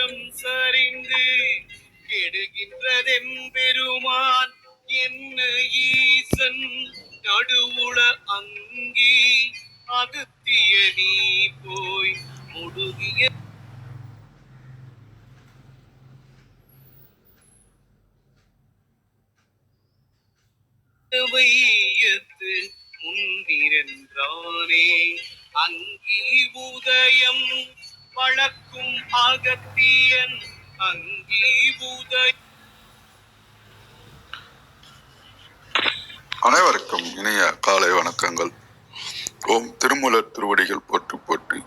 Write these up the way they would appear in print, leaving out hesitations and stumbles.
உலகம் சரிந்து கெடுகின்றதெம்பெருமான் என்ன ஈசன் நடுவுள அங்கி அகத்திய நீ போய் முடுகிய வையத்து முன்னிரன்றானே அங்கி உதயம் வழக்கும் அகத்தியன் அங்கி உதயம். அனைவருக்கும் இனிய காலை வணக்கங்கள். ஓம் திருமூலர் திருவடிகள் போற்றி போற்றி.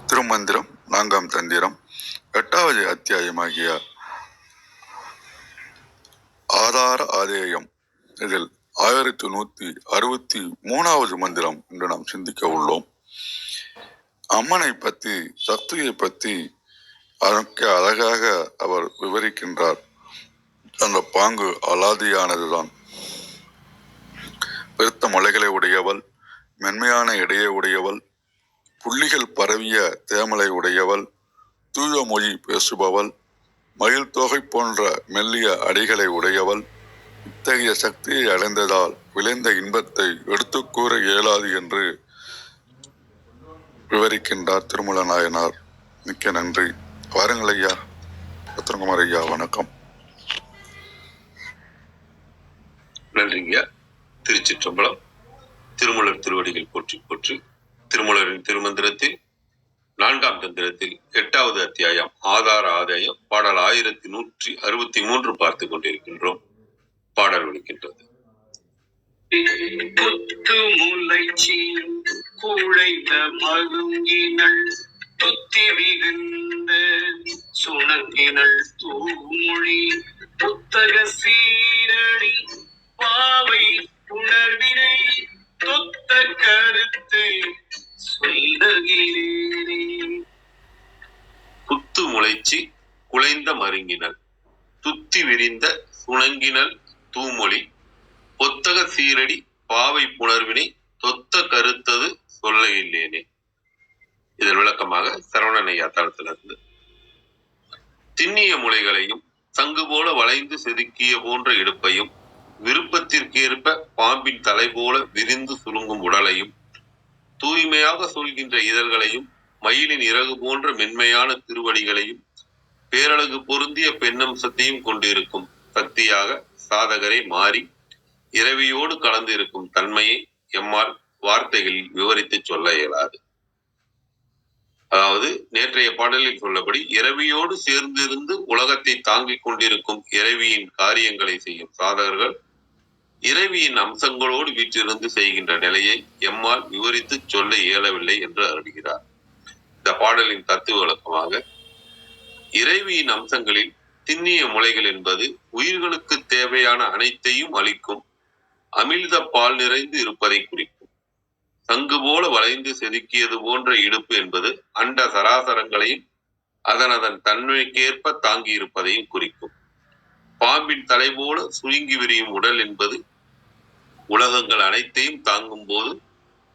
திருமந்திரம் 4ஆம் தந்திரம் 8வது அத்தியாயமாகிய ஆதார ஆதேயம். இதில் 1163வது மந்திரம் என்று நாம் சிந்திக்க உள்ளோம். அம்மனை பற்றி, சக்தியை பற்றி அழகாக அவர் விவரிக்கின்றார். அந்த பாங்கு அலாதியானதுதான். பெருத்த மலைகளை உடையவள், மென்மையான இடையை உடையவள், புள்ளிகள் பரவிய தேமலை உடையவள், தூய மொழி பேசுபவள், மயில் தொகை போன்ற மெல்லிய அடிகளை உடையவள். இத்தகைய சக்தியை அடைந்ததால் விளைந்த இன்பத்தை எடுத்துக் கூற இயலாது என்று விவரிக்கின்றார் திருமூல நாயனார். மிக்க நன்றி. வாருங்கள் ஐயா. ரத்னகுமார் ஐயா, வணக்கம். நன்றிங்க. திருச்சிற்றம்பலம். திருமூலர் திருவடிகள் போற்றி போற்றி. திருமூலரின் திருமந்திரத்தில் 4ஆம் தந்திரத்தில் 8வது அத்தியாயம் ஆதார ஆதாயம் பாடல் 1163 பார்த்து கொண்டிருக்கின்றோம். பாடல் ஒலிக்கின்றது. புத்து முளைச்சி குழைந்த மருங்கினள் துத்தி மிகுந்த சுணங்கினள் தூமொழி புத்தக சீரடி பாவை உணர்வினை தொத்த கருத்து சொல்லுகிறேனே. புத்து முளைச்சி குலைந்த மருங்கினள் துத்தி விரிந்த சுணங்கினள் தூமொழி பொத்தக சீரடி பாவை புணர்வினை தொத்த கருத்தது சொல்ல இல்லேனே. இதன் விளக்கமாக சரவணனையா தளத்திலிருந்து, திண்ணிய முளைகளையும் சங்கு போல வளைந்து செதுக்கிய போன்ற இடுப்பையும் விருப்பத்திற்கேற்ப பாம்பின் தலை போல விரிந்து சுருங்கும் உடலையும் தூய்மையாக சொல்கின்ற இதழ்களையும் மயிலின் இறகு போன்ற மென்மையான திருவடிகளையும் பேரழகு பொருந்திய பெண்ணம்சத்தையும் கொண்டிருக்கும் சக்தியாக சாதகரை மாறி இரவியோடு கலந்து இருக்கும் தன்மையை எம்மால் வார்த்தைகளில் விவரித்து சொல்ல இயலாது. அதாவது நேற்றைய பாடலில் சொல்லபடி இரவியோடு சேர்ந்திருந்து உலகத்தை தாங்கிக் கொண்டிருக்கும் இறைவியின் காரியங்களை செய்யும் சாதகர்கள் இறைவியின் அம்சங்களோடு வீற்றிருந்து செய்கின்ற நிலையை எம்மால் விவரித்து சொல்ல இயலவில்லை என்று அருள்கிறார். இந்த பாடலின் தத்துவ விளக்கமாக, இறைவியின் அம்சங்களில் திண்ணிய முளைகள் என்பது உயிர்களுக்கு தேவையான அனைத்தையும் அளிக்கும் அமிழ்த பால் நிறைந்து இருப்பதை குறிக்கும். சங்கு போல வளைந்து செதுக்கியது போன்ற இடுப்பு என்பது அண்ட சராசரங்களையும் அதன் தன்மைக்கேற்ப தாங்கி இருப்பதையும் குறிக்கும். பாம்பின் தலை போல சுருங்கி விரியும் உடல் என்பது உலகங்கள் அனைத்தையும் தாங்கும் போது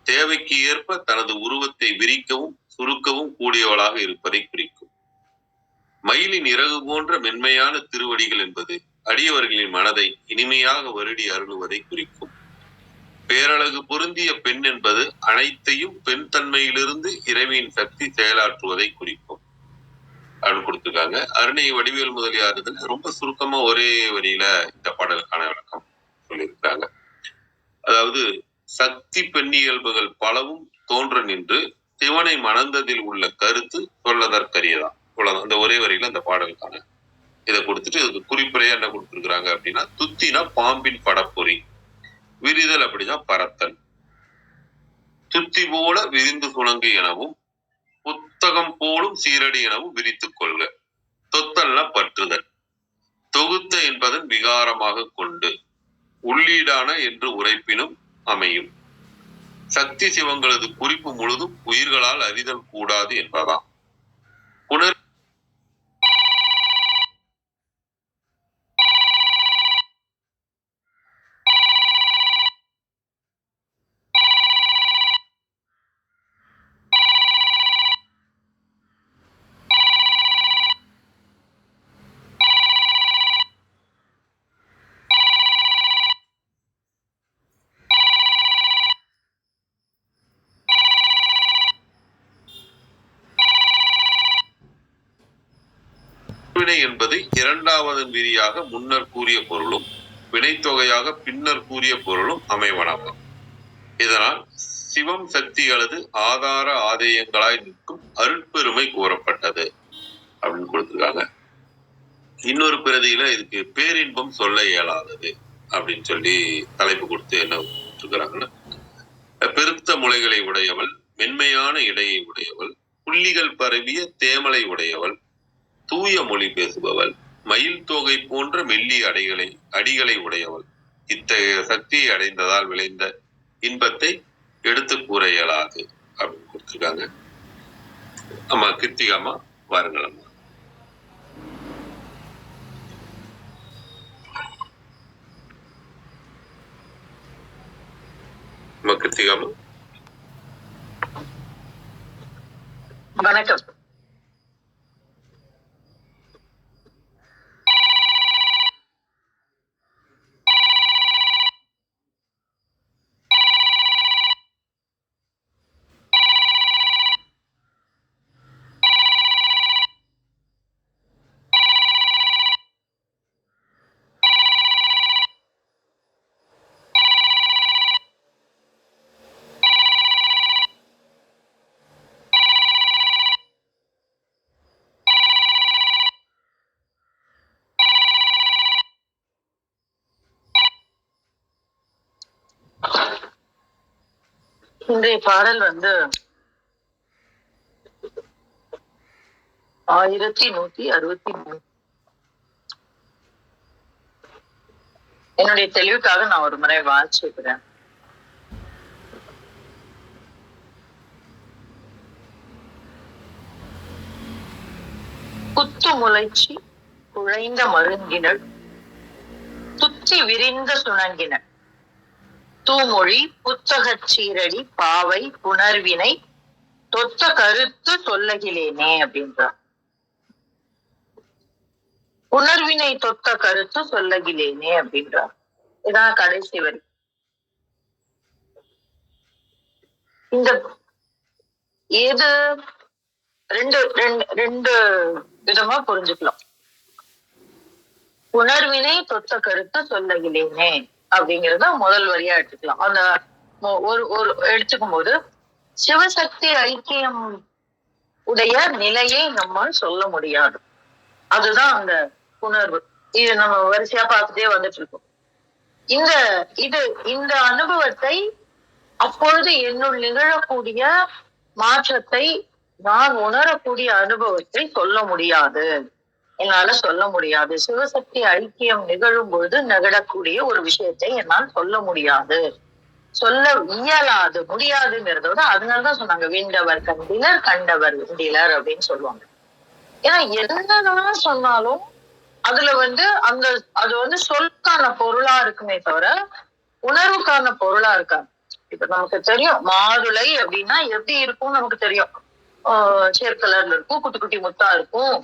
தேவைக்கு ஏற்ப தனது உருவத்தை விரிக்கவும் சுருக்கவும் கூடியவளாக இருப்பதை குறிக்கும். மயிலின் இறகு போன்ற மென்மையான திருவடிகள் என்பது அடியவர்களின் மனதை இனிமையாக வருடி அருளுவதை குறிக்கும். பேரழகு பொருந்திய பெண் என்பது அனைத்தையும் பெண் தன்மையிலிருந்து இறைவியின் சக்தி செயலாற்றுவதை குறிக்கும். அப்படின்னு கொடுத்துருக்காங்க. அருணை வடிவேல் முதலியார் ரொம்ப சுருக்கமா ஒரே வரியில இந்த பாடலுக்கான விளக்கம் சொல்லியிருக்காங்க. அதாவது, சக்தி பெண்ணியல்புகள் பலவும் தோன்ற நின்று சிவனை மணந்ததில் உள்ள கருத்து சொல்லதற்கரியதான். அந்த ஒரே வரியில அந்த பாடலுக்கான இதை கொடுத்துட்டு இதுக்கு குறிப்புரையா என்ன கொடுத்துருக்காங்க அப்படின்னா, துத்தினா பாம்பின் படப்பொறி, விரிதல் அப்படின்னா பரத்தல், துத்தி போல விரிந்து சுணங்கு எனவும் புத்தகம் போலும் சீரடி எனவும் விரித்துக் கொள்க, தொத்தல்னா பற்றுதல், தொகுத்த என்பதன் விகாரமாக கொண்டு உள்ளீடான என்று உரைப்பினும் அமையும். சக்தி சிவங்களது குறிப்பு முழுதும் உயிர்களால் அறிதல் கூடாது என்பதாம். புனர் வினை என்பது இரண்டாவது விதியாக முன்னர் கூறிய பொருளும் வினைத்தொகையாக பின்னர் கூறிய பொருளும் அமைவனாகும். இதனால் சிவம் சக்திகளது ஆதார ஆதேயங்களாய் நிற்கும் அருட்பெருமை கூறப்பட்டது அப்படின்னு கொடுத்திருக்காங்க. இன்னொரு பிரதியில இதுக்கு பேரின்பம் சொல்ல இயலாதது அப்படின்னு சொல்லி தலைப்பு கொடுத்து என்ன கொடுத்துருக்காங்கன்னா, பெருத்த முளைகளை உடையவள், மென்மையான இடையை உடையவள், புள்ளிகள் பரவிய தேமலை உடையவள், தூய மொழி பேசுபவள், மயில் தோகை போன்ற மெல்லிய அடிகளை உடையவள், இத்தகைய சக்தியை அடைந்ததால் விளைந்த இன்பத்தை எடுத்து கூற இயலாது அப்படின்னு கொடுத்துருக்காங்க. ஆமா, கிருத்திகாமா வாருங்கள். கிருத்திகாமா வணக்கம். இன்றைய பாடல் 1163. என்னுடைய தெளிவுக்காக நான் ஒரு முறை வாசிக்கிறேன். குத்து முளைச்சி குழைந்த மருங்கினள், துத்தி விரிந்த சுணங்கினள், தூமொழி புத்தகச் சீரடி பாவை புணர்வினை தொத்த கருத்து சொல்லகிலேனே அப்படின்றார். உணர்வினை தொத்த கருத்து சொல்லகிலேனே அப்படின்றார். இதான் கடைசி வரி. இந்த ஏது ரெண்டு விதமா புரிஞ்சுக்கலாம். உணர்வினை தொத்த கருத்து சொல்லகிலேனே அப்படிங்கறத முதல் வரியா எடுத்துக்கலாம். அந்த ஒரு எடுத்துக்கும் போது சிவசக்தி ஐக்கியம் உடைய நிலையை நம்மால் சொல்ல முடியாது. அதுதான் அந்த உணர்வு. இது நம்ம வரிசையா பார்த்துட்டே வந்துட்டு இருக்கோம். இந்த அனுபவத்தை அப்பொழுது என்னுள் நிகழக்கூடிய மாற்றத்தை நான் உணரக்கூடிய அனுபவத்தை சொல்ல முடியாது, என்னால சொல்ல முடியாது. சிவசக்தி ஐக்கியம் நிகழும் பொழுது நிகழக்கூடிய ஒரு விஷயத்தை என்னால் சொல்ல முடியாது, சொல்ல இயலாது, முடியாதுங்கிறதோட அதனாலதான் சொன்னாங்க விண்டவர் கண்டிலர் கண்டவர் விண்டிலர் அப்படின்னு சொல்லுவாங்க. ஏன்னா என்னதான் சொன்னாலும் அதுல அது சொல்லுக்கான பொருளா இருக்குமே தவிர உணர்வுக்கான பொருளா இருக்காது. இப்ப நமக்கு தெரியும் மாதுளை அப்படின்னா எப்படி இருக்கும்னு நமக்கு தெரியும். சேர் கலர்ல இருக்கும், குட்டி குட்டி முத்தா இருக்கும்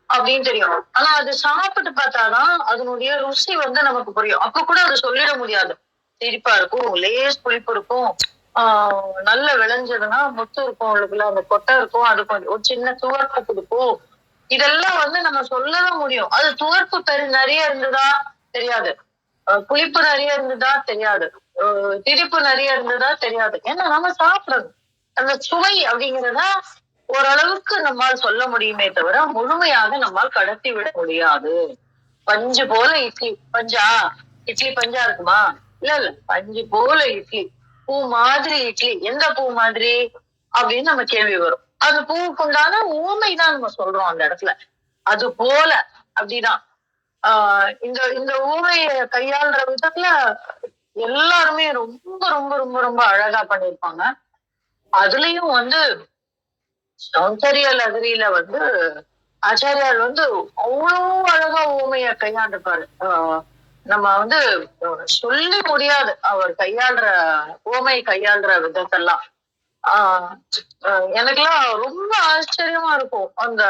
அப்படின்னு தெரியும். ஆனா அது சாப்பிட்டு பார்த்தாதான் அதனுடைய ருசி நமக்கு புரியும். அப்ப கூட அதை சொல்லிட முடியாது. சிரிப்பா இருக்கும், லேஸ் புளிப்பு இருக்கும், நல்ல விளைஞ்சதுன்னா முத்து இருக்கும், உள்ளுக்குள்ள அந்த கொட்டை இருக்கும், அது கொஞ்சம் ஒரு சின்ன துவர்ப்பு இருக்கும். இதெல்லாம் நம்ம சொல்லதான் முடியும். அது துவர்ப்பு நிறைய இருந்ததா தெரியாது, புளிப்பு நிறைய இருந்ததா தெரியாது, திரிப்பு நிறைய இருந்ததா தெரியாது. ஏன்னா நம்ம சாப்பிடுறது அந்த சுவை அப்படிங்கிறத ஓரளவுக்கு நம்மால் சொல்ல முடியுமே தவிர முழுமையாக நம்மால் கடத்தி விட முடியாது. பஞ்சு போல இட்லி, இட்லி பஞ்சா இருக்குமா? இல்ல, பஞ்சு போல இட்லி, பூ மாதிரி இட்லி. எந்த பூ மாதிரி அப்படின்னு நம்ம கேள்வி வரும். அது பூவுக்குண்டான ஊமைதான் நம்ம சொல்றோம் அந்த இடத்துல. அது போல அப்படிதான். இந்த ஊமையை கையாளுற விதத்துல எல்லாருமே ரொம்ப ரொம்ப ரொம்ப ரொம்ப அழகா பண்ணிருப்பாங்க. அதுலயும் சௌந்தர்ய லகரியில ஆச்சாரியார் அவ்வளவு அழகா ஊமைய கையாண்டுப்பாரு. நம்ம சொல்லி முடியாது அவர் ஊமை கையாளுற விதத்தெல்லாம். எனக்கெல்லாம் ரொம்ப ஆச்சரியமா இருக்கும். அந்த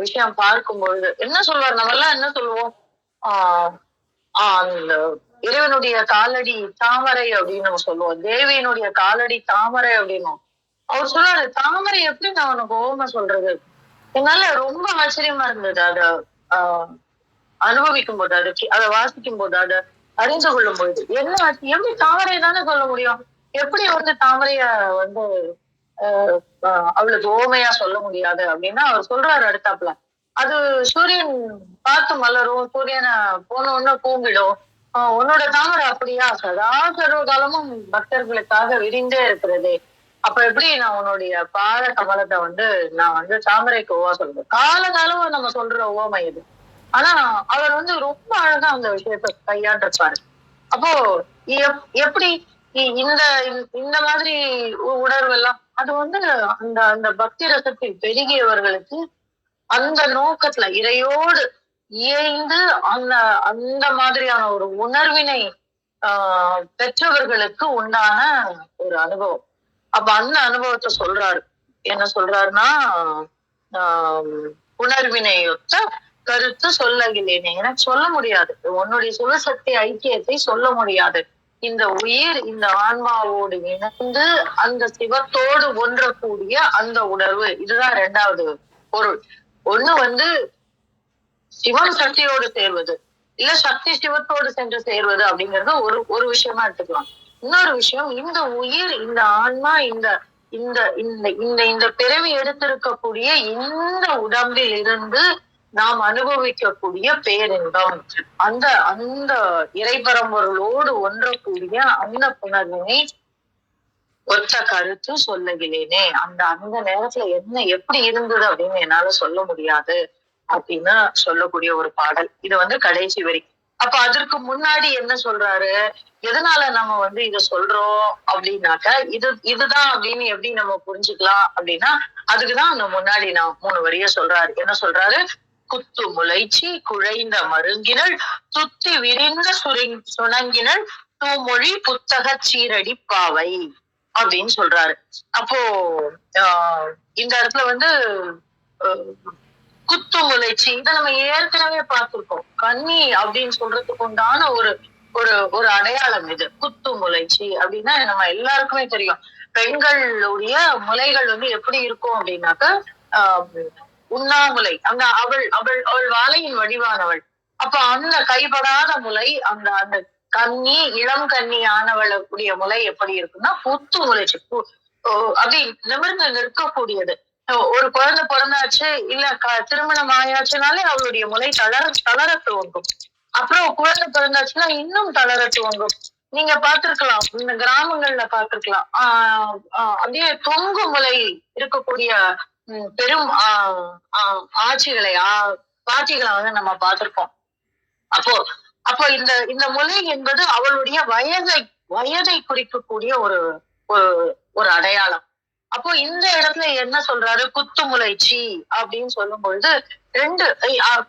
விஷயம் பார்க்கும் பொழுது என்ன சொல்வார், நம்ம எல்லாம் என்ன சொல்லுவோம், ஆஹ் அந்த இறைவனுடைய காலடி தாமரை அப்படின்னு நம்ம சொல்லுவோம், தேவியினுடைய காலடி தாமரை அப்படின்னும். அவர் சொல்றாரு, தாமரை எப்படி நான் உனக்கு ஓமை சொல்றது. என்னால ரொம்ப ஆச்சரியமா இருந்தது அத ஆஹ் அனுபவிக்கும் போது, அதை வாசிக்கும் போது, அதை அறிந்து கொள்ளும் பொழுது என்ன ஆச்சு, எப்படி தாமரை தானே சொல்ல முடியும், எப்படி வந்து தாமரைய வந்து அவளுக்கு ஓமையா சொல்ல முடியாது அப்படின்னா அவர் சொல்றாரு அடுத்தாப்புல, அது சூரியன் பார்த்து மலரும், சூரியனை போன உடனே பூங்கிடும், உன்னோட தாமரை அப்படியா சதா சர்வ காலமும் பக்தர்களுக்காக விரிந்தே இருக்கிறது, அப்ப எப்படி நான் உன்னுடைய பாத கமலத்தை வந்து நான் வந்து தாமரைக்கு ஓவா சொல்றேன். காலகாலம் நம்ம சொல்ற ஓமை இது. ஆனா அவர் வந்து ரொம்ப அழகா அந்த விஷயத்த கையாண்டிருப்பாரு. அப்போ எப்படி இந்த இந்த மாதிரி உணர்வு எல்லாம் அது வந்து அந்த அந்த பக்தி ரசத்தில் பெருகியவர்களுக்கு அந்த நோக்கத்துல இறையோடு இயைந்து அந்த அந்த மாதிரியான ஒரு உணர்வினை பெற்றவர்களுக்கு உண்டான ஒரு அனுபவம். அப்ப அந்த அனுபவத்தை சொல்றாரு. என்ன சொல்றாருன்னா, உணர்வினையொத்த கருத்து சொல்லகிலேனே, எனக்கு சொல்ல முடியாது, உன்னுடைய சிவசக்தி ஐக்கியத்தை சொல்ல முடியாது. இந்த உயிர் இந்த ஆன்மாவோடு இணைந்து அந்த சிவத்தோடு ஒன்றக்கூடிய அந்த உணர்வு, இதுதான் இரண்டாவது பொருள். ஒண்ணு வந்து சிவன் சக்தியோடு சேர்வது, இல்ல சக்தி சிவத்தோடு சென்று சேர்வது அப்படிங்கறது ஒரு விஷயமா எடுத்துக்கலாம். இன்னொரு விஷயம், இந்த உயிர் இந்த ஆன்மா இந்த இந்த இந்த இந்த இந்த பிறவி எடுத்திருக்கக்கூடிய இந்த உடம்பில் இருந்து நாம் அனுபவிக்கக்கூடிய பேரின்பம், அந்த அந்த இறைபரம்பொருளோடு ஒன்றக்கூடிய அந்த புணர்வினை ஒத்த கருத்து சொல்லகிலேனே, அந்த அந்த நேரத்துல என்ன எப்படி இருந்தது அப்படின்னு என்னால சொல்ல முடியாது அப்படின்னு சொல்லக்கூடிய ஒரு பாடல். இது வந்து கடைசி வரி. அப்ப அதற்கு முன்னாடி என்ன சொல்றாரு, எதனால நம்ம வந்து இத சொல்றோம் அப்படின்னாக்க, இதுதான் அப்படின்னு எப்படி நம்ம புரிஞ்சுக்கலாம் அப்படின்னா, அதுக்குதான் அந்த முன்னாடி நான் 3 வரிய சொல்றாரு. என்ன சொல்றாரு, குத்து முளைச்சி குழைந்த மருங்கினள் துத்தி விரிந்த சுணங்கினள் தூமொழி புத்தக சீரடி பாவை அப்படின்னு சொல்றாரு. அப்போ இந்த இடத்துல வந்து குத்து முளைச்சி, இதை நம்ம ஏற்கனவே பார்த்திருக்கோம். கன்னி அப்படின்னு சொல்றதுக்கு உண்டான ஒரு ஒரு ஒரு அடையாளம் இது. குத்து முளைச்சி அப்படின்னா நம்ம எல்லாருக்குமே தெரியும். பெண்களுடைய முலைகள் வந்து எப்படி இருக்கும் அப்படின்னாக்க, உண்ணாமுலை, அந்த அவள் அவள் அவள் வாழையின் வடிவானவள். அப்ப அந்த கைப்படாத முலை, அந்த அந்த கன்னி இளம் கன்னி ஆனவளுடைய முலை எப்படி இருக்குன்னா புத்து முளைச்சு அப்படி நிமிர்ந்து நிற்கக்கூடியது. ஒரு குழந்தை பிறந்தாச்சு இல்ல திருமணம் ஆயாச்சுனாலே அவளுடைய முலை தளர துவங்கும். அப்புறம் குழந்தை பிறந்தாச்சுன்னா இன்னும் தளர துவங்கும். நீங்க பார்த்திருக்கலாம், இந்த கிராமங்கள்ல பார்த்திருக்கலாம், அப்படியே தொங்கு முலை இருக்கக்கூடிய பெரும் ஆட்சிகளை காட்சிகளை வந்து நம்ம பார்த்திருக்கோம். அப்போ இந்த இந்த முலை என்பது அவளுடைய வயதை குறிக்கக்கூடிய ஒரு ஒரு அடையாளம். அப்போ இந்த இடத்துல என்ன சொல்றாரு, குத்து முளைச்சி அப்படின்னு சொல்லும் பொழுது 2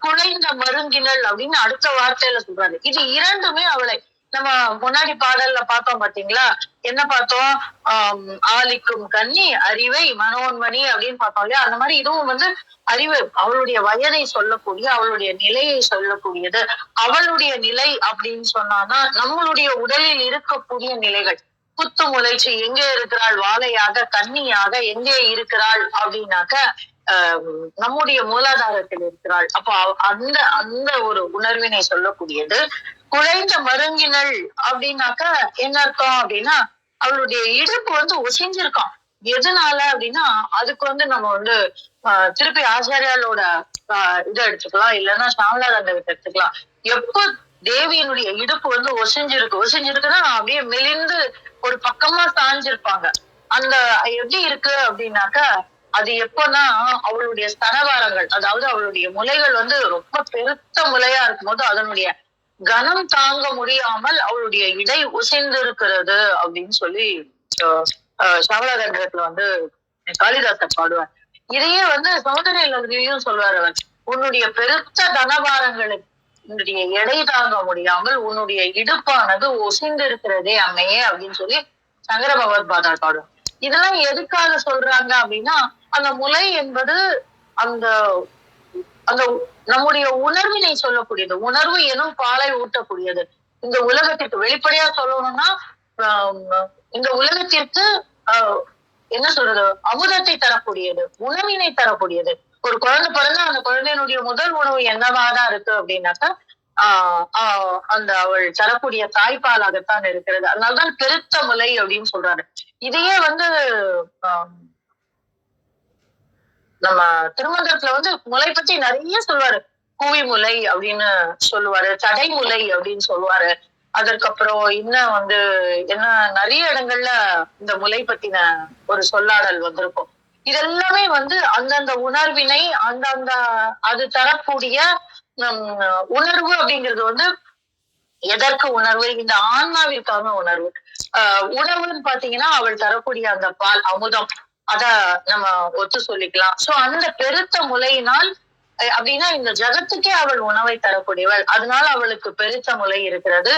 குழைந்த மருங்கினள் அப்படின்னு அடுத்த வார்த்தையில சொல்றாரு. இது இரண்டுமே அவளை, நம்ம முன்னாடி பாடல்ல பார்த்தோம் பாத்தீங்களா, என்ன பார்த்தோம், ஆலிக்கும் கன்னி அறிவை மனோன்மணி அப்படின்னு பார்த்தோம் இல்லையா. அந்த மாதிரி இதுவும் வந்து அறிவு, அவளுடைய வயதை சொல்லக்கூடிய, அவளுடைய நிலையை சொல்லக்கூடியது. அவளுடைய நிலை அப்படின்னு சொன்னாதான் நம்மளுடைய உடலில் இருக்கக்கூடிய நிலைகள். குத்து முளைச்சி எங்கே இருக்கிறாள், வாழையாக கன்னியாக எங்கே இருக்கிறாள் அப்படின்னாக்க நம்முடைய மூலாதாரத்தில் இருக்கிறாள். அப்போ அந்த அந்த ஒரு உணர்வினை சொல்லக்கூடியது. குழைந்த மருங்கினள் அப்படின்னாக்க என்ன அர்த்தம் அப்படின்னா, அவளுடைய இடுப்பு வந்து ஒசிஞ்சிருக்கான். எதனால அப்படின்னா, அதுக்கு வந்து நம்ம வந்து திருப்பி ஆச்சாரியாலோட இதை எடுத்துக்கலாம், இல்லைன்னா சாமலாதண்டத்தை எடுத்துக்கலாம். எப்ப தேவியினுடைய இடுப்பு வந்து ஒசிஞ்சிருக்குன்னா அப்படியே மெலிந்து ஒரு பக்கமா சாஞ்சிருப்பாங்க. அந்த எப்படி இருக்கு அப்படின்னாக்க, அது எப்பன்னா அவளுடைய ஸ்தனவாரங்கள், அதாவது அவளுடைய முலைகள் வந்து ரொம்ப பெருத்த முலையா இருக்கும் போது அதனுடைய கனம் தாங்க முடியாமல் அவளுடைய இடை உசைந்து இருக்கிறது அப்படின்னு சொல்லி சாமலாதண்டத்துல வந்து காளிதாசர் பாடுவார். இதையே வந்து சௌந்தரிய லகரியிலும் சொல்வார் அவர், உன்னுடைய பெருத்த தனபாரங்களுக்கு உன்னுடைய எடை தாங்க முடியாமல் உன்னுடைய இடுப்பானது ஒசிந்து இருக்கிறதே அம்மையே அப்படின்னு சொல்லி சங்கர பகவத்பாதார் பாடுவார். இதெல்லாம் எதுக்காக சொல்றாங்க அப்படின்னா, அந்த முலை என்பது அந்த அந்த நம்முடைய உணர்வினை சொல்லக்கூடியது. உணர்வு எனும் பாலை ஊட்டக்கூடியது. இந்த உலகத்திற்கு வெளிப்படையா சொல்லணும்னா இந்த உலகத்திற்கு என்ன சொல்றது, அமுதத்தை தரக்கூடியது, உணவினை தரக்கூடியது. ஒரு குழந்தை பிறந்தா அந்த குழந்தையினுடைய முதல் உணவு என்னவாதான் இருக்கு அப்படின்னாக்கா அந்த அவள் தரக்கூடிய தாய்ப்பாலாகத்தான் இருக்கிறது. அதனால்தான் பெருத்த முலை அப்படின்னு சொல்றாரு. இதையே நம்ம திருமந்திரத்துல முலை பத்தி நிறைய சொல்லுவாரு. கூவி முலை அப்படின்னு சொல்லுவாரு, தடை முலை அப்படின்னு சொல்லுவாரு. அதற்கப்புறம் இன்னும் என்ன நிறைய இடங்கள்ல இந்த முலை பத்தின ஒரு சொல்லாடல் வந்திருக்கும். இதெல்லாமே அந்தந்த உணர்வினை அந்தந்த அது தரக்கூடிய உணர்வு அப்படிங்கிறது எதற்கு உணர்வு, இந்த ஆன்மாவிற்கான உணர்வு. உணவுன்னு பாத்தீங்கன்னா அவள் தரக்கூடிய அந்த பால் அமுதம், அத நம்ம ஒத்து சொல்லிக்கலாம். சோ அந்த பெருத்த முலையினால் அப்படின்னா இந்த ஜகத்துக்கே அவள் உணவை தரக்கூடியவள். அதனால அவளுக்கு பெருத்த முலை இருக்கிறது.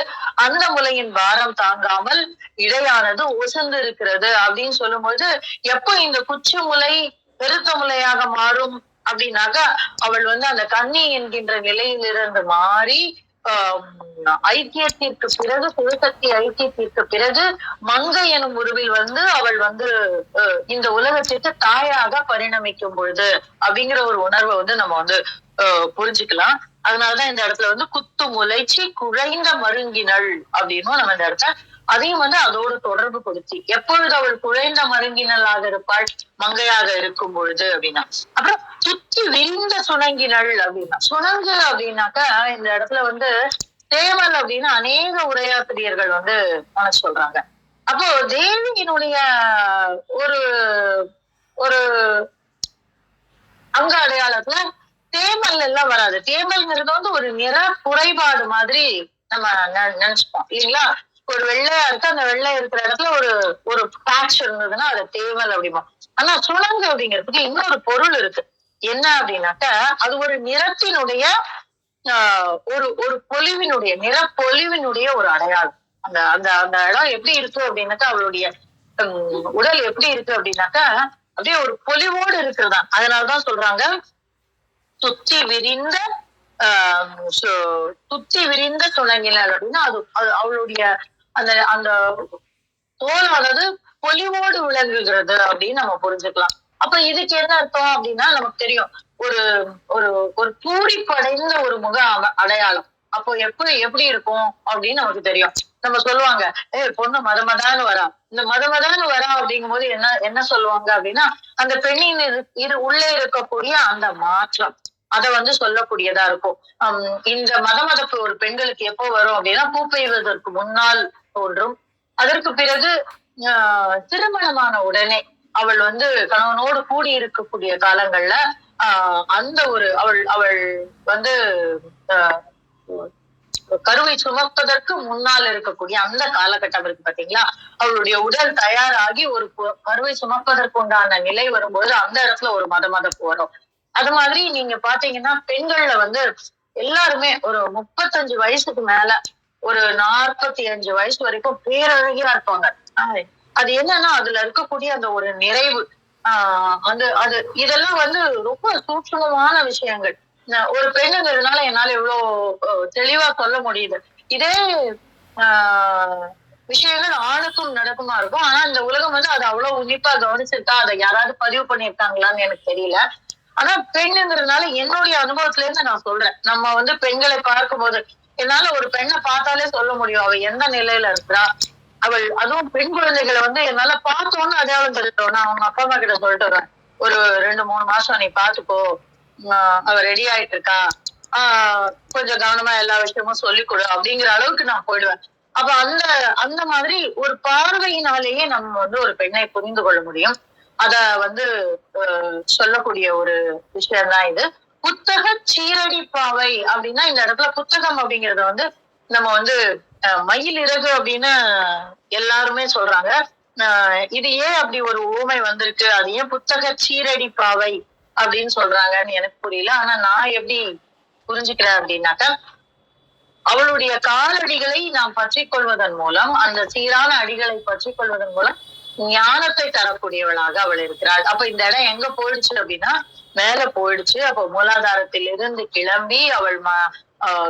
அந்த முலையின் பாரம் தாங்காமல் இடையானது ஒசந்து இருக்கிறது அப்படின்னு சொல்லும்போது, எப்போ இந்த குச்சி முலை பெருத்த முலையாக மாறும் அப்படின்னாக்க அவள் அந்த கன்னி என்கின்ற நிலையிலிருந்து மாறி ஐக்கியத்திற்கு பிறகு, சிவசக்தி ஐக்கியத்திற்கு பிறகு மங்கை எனும் உருவில் அவள் இந்த உலகத்திற்கு தாயாக பரிணமிக்கும் பொழுது அப்படிங்கிற ஒரு உணர்வை நம்ம புரிஞ்சுக்கலாம். அதனாலதான் இந்த இடத்துல குத்து முளைச்சி குழைந்த மருங்கினள் அப்படின்னும் நம்ம இந்த இடத்துல அதையும் அதோடு தொடர்பு கொடுத்தி, எப்பொழுது அவள் குழைந்த மருங்கினளாக இருப்பாள், மங்கையாக இருக்கும் பொழுது அப்படின்னா. அப்புறம் சுற்றி விரிந்த சுணங்கினள் அப்படின்னா, சுணங்கு அப்படின்னாக்கா இந்த இடத்துல தேமல் அப்படின்னு அநேக உரையாசிரியர்கள் மனசு சொல்றாங்க. அப்போ தேவியினுடைய ஒரு ஒரு அங்க அடையாளத்துல தேமல் எல்லாம் வராது. தேமல்ங்கிறது ஒரு நிற குறைபாடு மாதிரி நம்ம நினைச்சுப்போம் இல்லைங்களா. ஒரு வெள்ளையா இருக்கு, அந்த வெள்ளை இருக்கிற இடத்துல ஒரு பேட்ச் இருந்ததுன்னா அது தேமல் அப்படிமா. ஆனா சுணங்கு அப்படிங்கிறதுக்கு இன்னொரு பொருள் இருக்கு. என்ன அப்படின்னாக்க அது ஒரு நிறத்தினுடைய ஒரு பொலிவினுடைய நிறப்பொலிவினுடைய ஒரு அடையாளம். அந்த அந்த அந்த இடம் எப்படி இருக்கு அப்படின்னாக்கா அவளுடைய உடல் எப்படி இருக்கு அப்படின்னாக்கா அப்படியே ஒரு பொலிவோடு இருக்கிறதான். அதனாலதான் சொல்றாங்க சுத்தி விரிந்த சுணங்கினல் அப்படின்னா அது அவளுடைய அந்த அந்த தோலானது பொலிவோடு விளங்குகிறது அப்படின்னு நம்ம புரிஞ்சுக்கலாம். அப்ப இதுக்கு என்ன அர்த்தம் அப்படின்னா நமக்கு தெரியும், ஒரு ஒரு ஒரு பூரிப்படைந்த ஒரு முக அடையாளம். அப்போ எப்படி இருக்கும் அப்படின்னு நமக்கு தெரியும். நம்ம சொல்லுவாங்க, பொண்ணு மதமதான்னு வரா. இந்த மதமதான்னு வரா அப்படிங்கும் போது என்ன சொல்லுவாங்க அப்படின்னா, அந்த பெண்ணின் உள்ளே இருக்கக்கூடிய அந்த மாற்றம் அதை சொல்லக்கூடியதா இருக்கும். இந்த மதமதப்பு ஒரு பெண்களுக்கு எப்போ வரும் அப்படின்னா பூ பெய்வதற்கு முன்னால் தோன்றும். அதற்கு பிறகு திருமணமான உடனே அவள் கணவனோடு கூடி இருக்கக்கூடிய காலங்கள்ல அந்த ஒரு அவள் கருவை சுமப்பதற்கு முன்னால் இருக்கக்கூடிய அந்த காலகட்டம் இருக்கு பாத்தீங்களா, அவளுடைய உடல் தயாராகி ஒரு கருவை சுமப்பதற்கு உண்டான நிலை வரும்போது அந்த இடத்துல ஒரு மதமதப்பு வரும். அது மாதிரி நீங்க பாத்தீங்கன்னா பெண்கள்ல எல்லாருமே ஒரு 35 வயசுக்கு மேல ஒரு 45 வயசு வரைக்கும் பேரழகியா இருப்பாங்க. அது என்னன்னா அதுல இருக்கக்கூடிய அந்த ஒரு நிறைவு, அது இதெல்லாம் ரொம்ப சூட்சமமான விஷயங்கள். ஒரு பெண்ணுங்கிறதுனால என்னால இவ்வளவு தெளிவா சொல்ல முடியுது. இதே விஷயங்கள் ஆணுக்கும் நடக்குமா இருக்கும். ஆனா இந்த உலகம் அது அவ்வளவு உன்னிப்பா கவனிச்சிருக்கா, அதை யாராவது பதிவு பண்ணியிருக்காங்களான்னு எனக்கு தெரியல. ஆனா பெண்ணுங்கிறதுனால என்னுடைய அனுபவத்துல இருந்து நான் சொல்றேன். நம்ம பெண்களை பார்க்கும் போது என்னால ஒரு பெண்ணை பார்த்தாலே சொல்ல முடியும் அவ எந்த நிலையில இருக்கிறா. அவள் அதுவும் பெண் குழந்தைகளை என்னால பார்த்தோன்னு அடையாளம் தெரியும். நான் அவங்க அப்பா அம்மா கிட்ட சொல்லிட்டு வரேன், ஒரு 2-3 மாசம் நீ பாத்துக்கோ, அவ ரெடி ஆயிட்டு இருக்கா, கொஞ்சம் கவனமா எல்லா விஷயமும் சொல்லிக் கொடு அப்படிங்கிற அளவுக்கு நான் போயிடுவேன். அப்ப அந்த மாதிரி ஒரு பார்வையினாலேயே நம்ம ஒரு பெண்ணை புரிந்து கொள்ள முடியும். அத சொல்லக்கூடிய ஒரு விஷயம்தான் இது. புத்தக சீரடி பாவை அப்படின்னா இந்த இடத்துல புத்தகம் அப்படிங்கறத நம்ம மயில் இறகு அப்படின்னு எல்லாருமே சொல்றாங்க. இது ஏன் அப்படி ஒரு ஊமை வந்திருக்கு, அது ஏன் புத்தக சீரடி பாவை அப்படின்னு சொல்றாங்கன்னு எனக்கு புரியல. ஆனா நான் எப்படி புரிஞ்சுக்கிறேன் அப்படின்னாக்கா, அவளுடைய காலடிகளை நாம் பற்றி கொள்வதன் மூலம், அந்த சீரான அடிகளை பற்றி கொள்வதன் மூலம் ஞானத்தை தரக்கூடியவளாக அவள் இருக்கிறாள். அப்ப இந்த இடம் எங்க போயிடுச்சு அப்படின்னா மேல போயிடுச்சு. அப்ப மூலாதாரத்தில் இருந்து கிளம்பி அவள்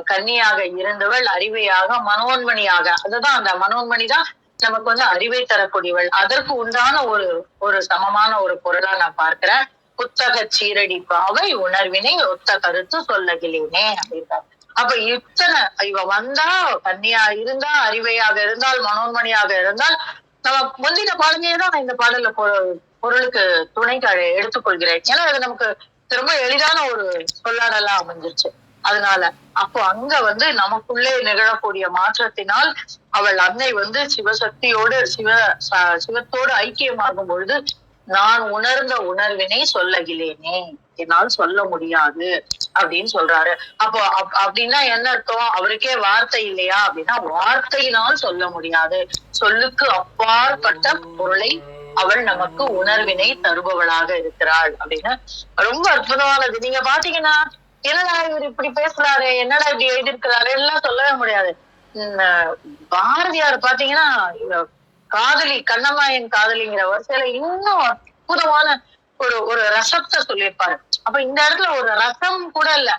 கன்னியாக இருந்தவள் அறிவையாக மனோன்மணியாக, அதுதான் அந்த மனோன்மணி தான் நமக்கு அறிவை தரக்கூடியவள். அதற்கு உண்டான ஒரு ஒரு சமமான ஒரு பொருளா நான் பார்க்கிறேன். புத்தக சீரடி பாவை உணர்வினை ஒத்த கருத்து சொல்லகிலேனே அப்படின்றார். அப்ப இத்தனை இவ வந்தா கன்னியா இருந்தா, அறிவையாக இருந்தால், மனோன்மணியாக இருந்தால், நம்ம முந்தின பாடலையே தான் இந்த பாடல்ல பொருளுக்கு துணை எடுத்துக்கொள்கிறேன். ஏன்னா அது நமக்கு ரொம்ப எளிதான ஒரு சொல்லாடலா அமைஞ்சிருச்சு. அதனால அப்போ அங்க நமக்குள்ளே நிகழக்கூடிய மாற்றத்தினால் அவள் அன்னை சிவசக்தியோடு சிவத்தோடு ஐக்கியமாகும் பொழுது நான் உணர்ந்த உணர்வினை சொல்லகிலேனே, என்னால் சொல்ல முடியாது அப்படின்னு சொல்றாரு. அப்போ அப்படின்னா என்ன அர்த்தம்? அவருக்கே வார்த்தை இல்லையா அப்படின்னா வார்த்தையினால் சொல்ல முடியாது. சொல்லுக்கு அப்பாற்பட்ட பொருளை அவள் நமக்கு உணர்வினை தருபவளாக இருக்கிறாள் அப்படின்னு ரொம்ப அற்புதமானது. நீங்க பாத்தீங்கன்னா என்னடா இவர் இப்படி பேசுறாரு, என்னடா இப்படி எழுதியிருக்கிறாரு எல்லாம் சொல்லவே முடியாது. பாரதியார் பாத்தீங்கன்னா காதலி கண்ணம்மாயின் காதலிங்கிற வரிசையில இன்னும் அற்புதமான ஒரு ஒரு ரசத்தை சொல்லியிருப்பாரு. அப்ப இந்த இடத்துல ஒரு ரசம் கூட இல்ல,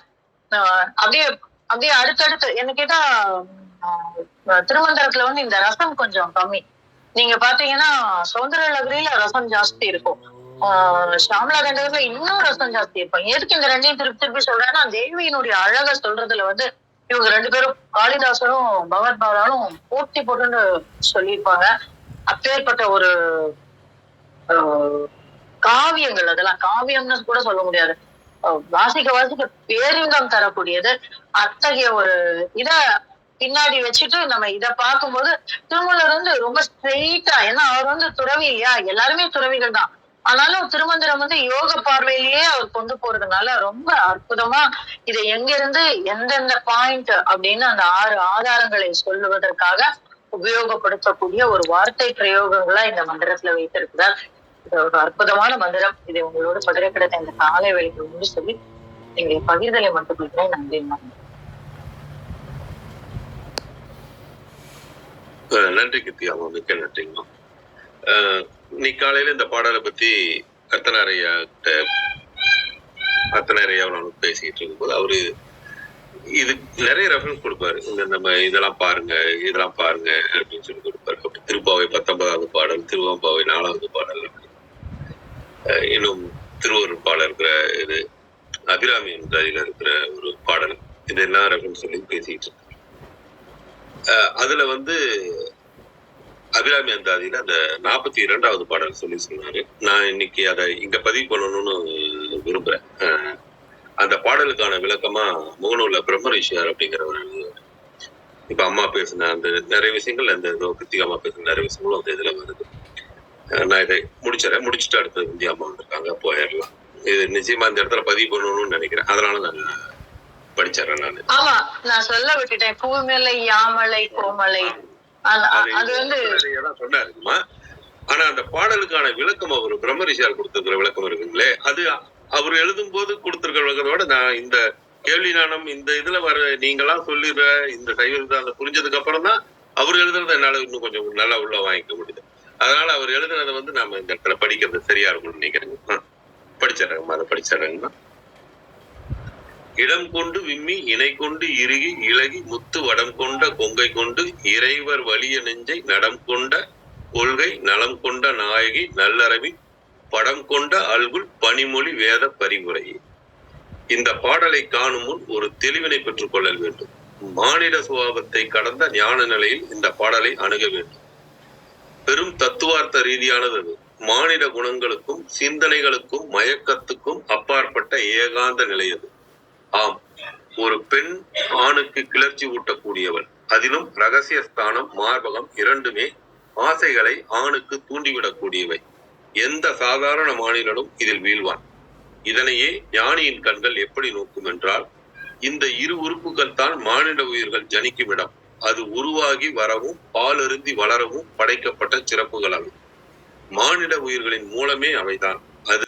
அப்படியே அப்படியே அடுத்தடுத்து என்ன கேட்டா திருமந்திரத்துல இந்த ரசம் கொஞ்சம் கம்மி. நீங்க பாத்தீங்கன்னா சௌந்தரலகரியில ரசம் ஜாஸ்தி இருக்கும், ஷாமலா கண்டகத்துல இன்னும் ரசம் ஜாஸ்தி இருக்கும். எதுக்கு இந்த ரெண்டையும் திருப்பி திருப்பி சொல்றேன்னா தேவியினுடைய அழக சொல்றதுல இவங்க ரெண்டு பேரும் காளிதாசரும் பகவத் பாலாலும் போட்டி போட்டுன்னு சொல்லியிருப்பாங்க. அப்பேற்பட்ட ஒரு காவியங்கள், அதெல்லாம் காவியம்னு கூட சொல்ல முடியாது, வாசிக்க வாசிக்க பேரின்பம் தரக்கூடியது. அத்தகைய ஒரு இத பின்னாடி வச்சுட்டு நம்ம இத பார்க்கும்போது திருமூலர் ரொம்ப ஸ்ட்ரெயிட்டா, ஏன்னா அவர் துறவி இல்லையா, எல்லாருமே துறவிகள் தான், ஆனாலும் திருமந்திரம் யோக பார்வையிலேயே அவர் கொண்டு போறதுனால ரொம்ப அற்புதமா இதை எங்கிருந்து எந்தெந்த பாயிண்ட் அப்படின்னு அந்த 6 ஆதாரங்களை சொல்லுவதற்காக உபயோகப்படுத்தக்கூடிய ஒரு வார்த்தை பிரயோகங்களா இந்த மந்திரத்துல வைத்திருக்கிறார். இது ஒரு அற்புதமான மந்திரம். இதை உங்களோட பகிர கிடைத்த இந்த காலை வேலைக்கு முன்பு சொல்லி எங்களை பகிர்தலை மட்டும் கொடுக்கிறேன். நன்றி. நன்றி கிருத்தியா, மிக்க நன்றிங்கம்மா. நீ காலையில இந்த பாடலை பத்தி அத்தனாரையா பேசிட்டு இருக்கும்போது அவரு இது நிறைய ரெஃபரன்ஸ் கொடுப்பாரு. நம்ம இதெல்லாம் பாருங்க அப்படின்னு சொல்லி கொடுப்பாரு. அப்படி திருப்பாவை 19வது பாடல், திருவாம்பாவை 4வது பாடல், இன்னும் திருவருட்பால இருக்கிற இது அபிராமி அதில இருக்கிற ஒரு பாடல், இதெல்லாம் ரெஃபரன்ஸ் சொல்லி பேசிட்டு இருக்காரு. அதுல அபிராமி அந்தாதியில அந்த 42வது பாடல் சொல்லி சொன்னாரு. நான் இன்னைக்கு அதை இங்க பதிவு பண்ணணும்னு விரும்புறேன். அந்த பாடலுக்கான விளக்கமா முகநூல்ல பிரம்மரிஷியார் அப்படிங்கிறவர், இப்ப அம்மா பேசின அந்த நிறைய விஷயங்கள், அந்த கிருத்திகா அம்மா பேசின நிறைய விஷயங்களும் அந்த இதுல வருது. நான் இதை முடிச்சுட்டு அடுத்தது இந்தியா அம்மா வந்திருக்காங்க, போயிடலாம். இது நிச்சயமா இந்த இடத்துல பதிவு பண்ணணும்னு நினைக்கிறேன். அதனால நான் படிச்சிடறேன். நான் ஆமா, நான் சொல்ல விட்டுட்டேன், பூமலை யாமலை கோமலை அது சொன்னாருமா. ஆனா அந்த பாடலுக்கான விளக்கம் அவர் பிரம்மரிஷியார் கொடுத்திருக்கிற விளக்கம் இருக்குங்களே, அது அவர் எழுதும் போது கொடுத்திருக்கிற விளக்கத்தோட நான் இந்த கேள்வி நாணம் இந்த இதுல வர நீங்களாம் சொல்லிடுற இந்த சைவத்தை புரிஞ்சதுக்கு அப்புறம் தான் அவர் எழுதுறத என்னால இன்னும் கொஞ்சம் நல்லா உள்ள வாங்கிக்க முடியுது. அதனால அவர் எழுதுனதை நாம இந்த இடத்துல படிக்கிறது சரியா இருக்கும்னு நினைக்கிறேங்க. படிச்சிடறேங்கம்மா, அதை படிச்சிடறேங்கம்மா. இடம் கொண்டு விம்மி இணை கொண்டு இறுகி இலகி முத்து வடம் கொண்ட கொங்கை கொண்டு இறைவர் வலிய நெஞ்சை நடம் கொண்ட கொள்கை நலம் கொண்ட நாயகி நல்லறவி படம் கொண்ட அல்குல் பனிமொழி வேத பரிமுறையே. இந்த பாடலை காணும் முன் ஒரு தெளிவினை பெற்றுக் கொள்ளல் வேண்டும். மானிட சுபாவத்தை கடந்த ஞான நிலையில் இந்த பாடலை அணுக வேண்டும். பெரும் தத்துவார்த்த ரீதியானது அது. மானிட குணங்களுக்கும் சிந்தனைகளுக்கும் மயக்கத்துக்கும் அப்பாற்பட்ட ஏகாந்த நிலை அது. ஆம், ஒரு பெண் ஆணுக்கு கிளர்ச்சி ஊட்டக்கூடியவள். அதிலும் ரகசிய ஸ்தானம் மார்பகம் இரண்டுமே ஆசைகளை ஆணுக்கு தூண்டிவிடக்கூடியவை. எந்த சாதாரண மாநிலனும் இதில் வீழ்வான். இதனையே ஞானியின் கண்கள் எப்படி நோக்கும் என்றால், இந்த இரு உறுப்புகள் தான் மானிட உயிர்கள் ஜனிக்கும் இடம். அது உருவாகி வரவும் பாலருந்தி வளரவும் படைக்கப்பட்ட சிறப்புகள் அவை. மானிட உயிர்களின் மூலமே அவைதான். அது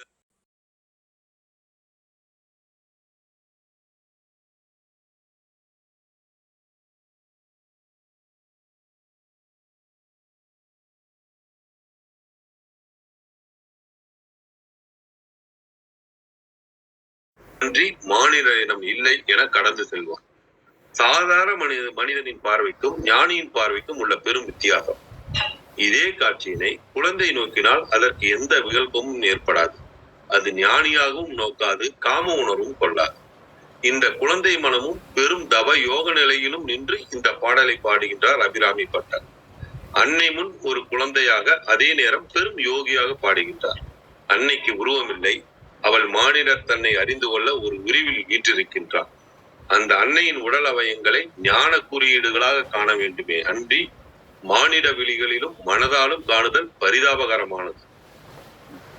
அன்றி மானிடரிடம் இல்லை என கடந்து செல்வார். சாதாரண மனிதனின் பார்வைக்கும் ஞானியின் பார்வைக்கும் உள்ள பெரும் வித்தியாசம். இதே காட்சியினை குழந்தை நோக்கினால் அதற்கு எந்த விகல்பமும் ஏற்படாது. அது ஞானியாகவும் நோக்காது, காம உணர்வும் கொள்ளாது. இந்த குழந்தை மனமும் பெரும் தவ யோக நிலையிலும் நின்று இந்த பாடலை பாடுகின்றார் அபிராமி பட்டர். அன்னை முன் ஒரு குழந்தையாக, அதே நேரம் பெரும் யோகியாக பாடுகின்றார். அன்னைக்கு உருவமில்லை, அவள் மானிடர் தன்னை அறிந்து கொள்ள ஒரு உருவில் வீற்றிருக்கின்றார். அந்த அன்னையின் உடல் அவயங்களை ஞான குறியீடுகளாக காண வேண்டுமே அன்றி மானிட விழிகளிலும் மனதாலும் காணுதல் பரிதாபகரமானது.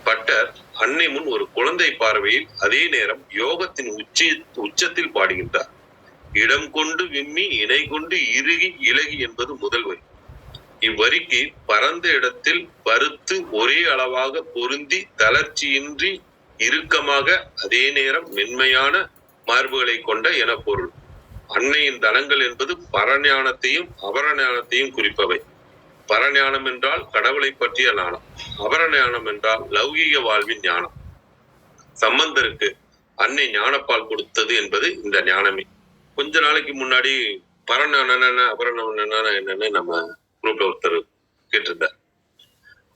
பட்டர் அன்னை முன் ஒரு குழந்தை பார்வையில் அதே நேரம் யோகத்தின் உச்சத்தில் பாடுகின்றார். இடம் கொண்டு விம்மி இணை கொண்டு இறுகி இலகி என்பது முதல் வரி. இவ்வரிக்கு பரந்த இடத்தில் பருத்து ஒரே அளவாக பொருந்தி தளர்ச்சியின்றி இறுக்கமாக அதே நேரம் மென்மையான மார்புகளை கொண்ட என பொருள். அன்னையின் தலங்கள் என்பது பரஞானத்தையும் அபரஞானத்தையும் குறிப்பவை. பரஞானம் என்றால் கடவுளை பற்றிய ஞானம், அபரஞானம் என்றால் லௌகீக வாழ்வின் ஞானம். சம்பந்தருக்கு அன்னை ஞானப்பால் கொடுத்தது என்பது இந்த ஞானமே. கொஞ்ச நாளைக்கு முன்னாடி பரஞானம் என்னென்ன அபரஞானம் என்னன்னு நம்ம குரூப்ல ஒருத்தர் கேட்டிருந்தார்.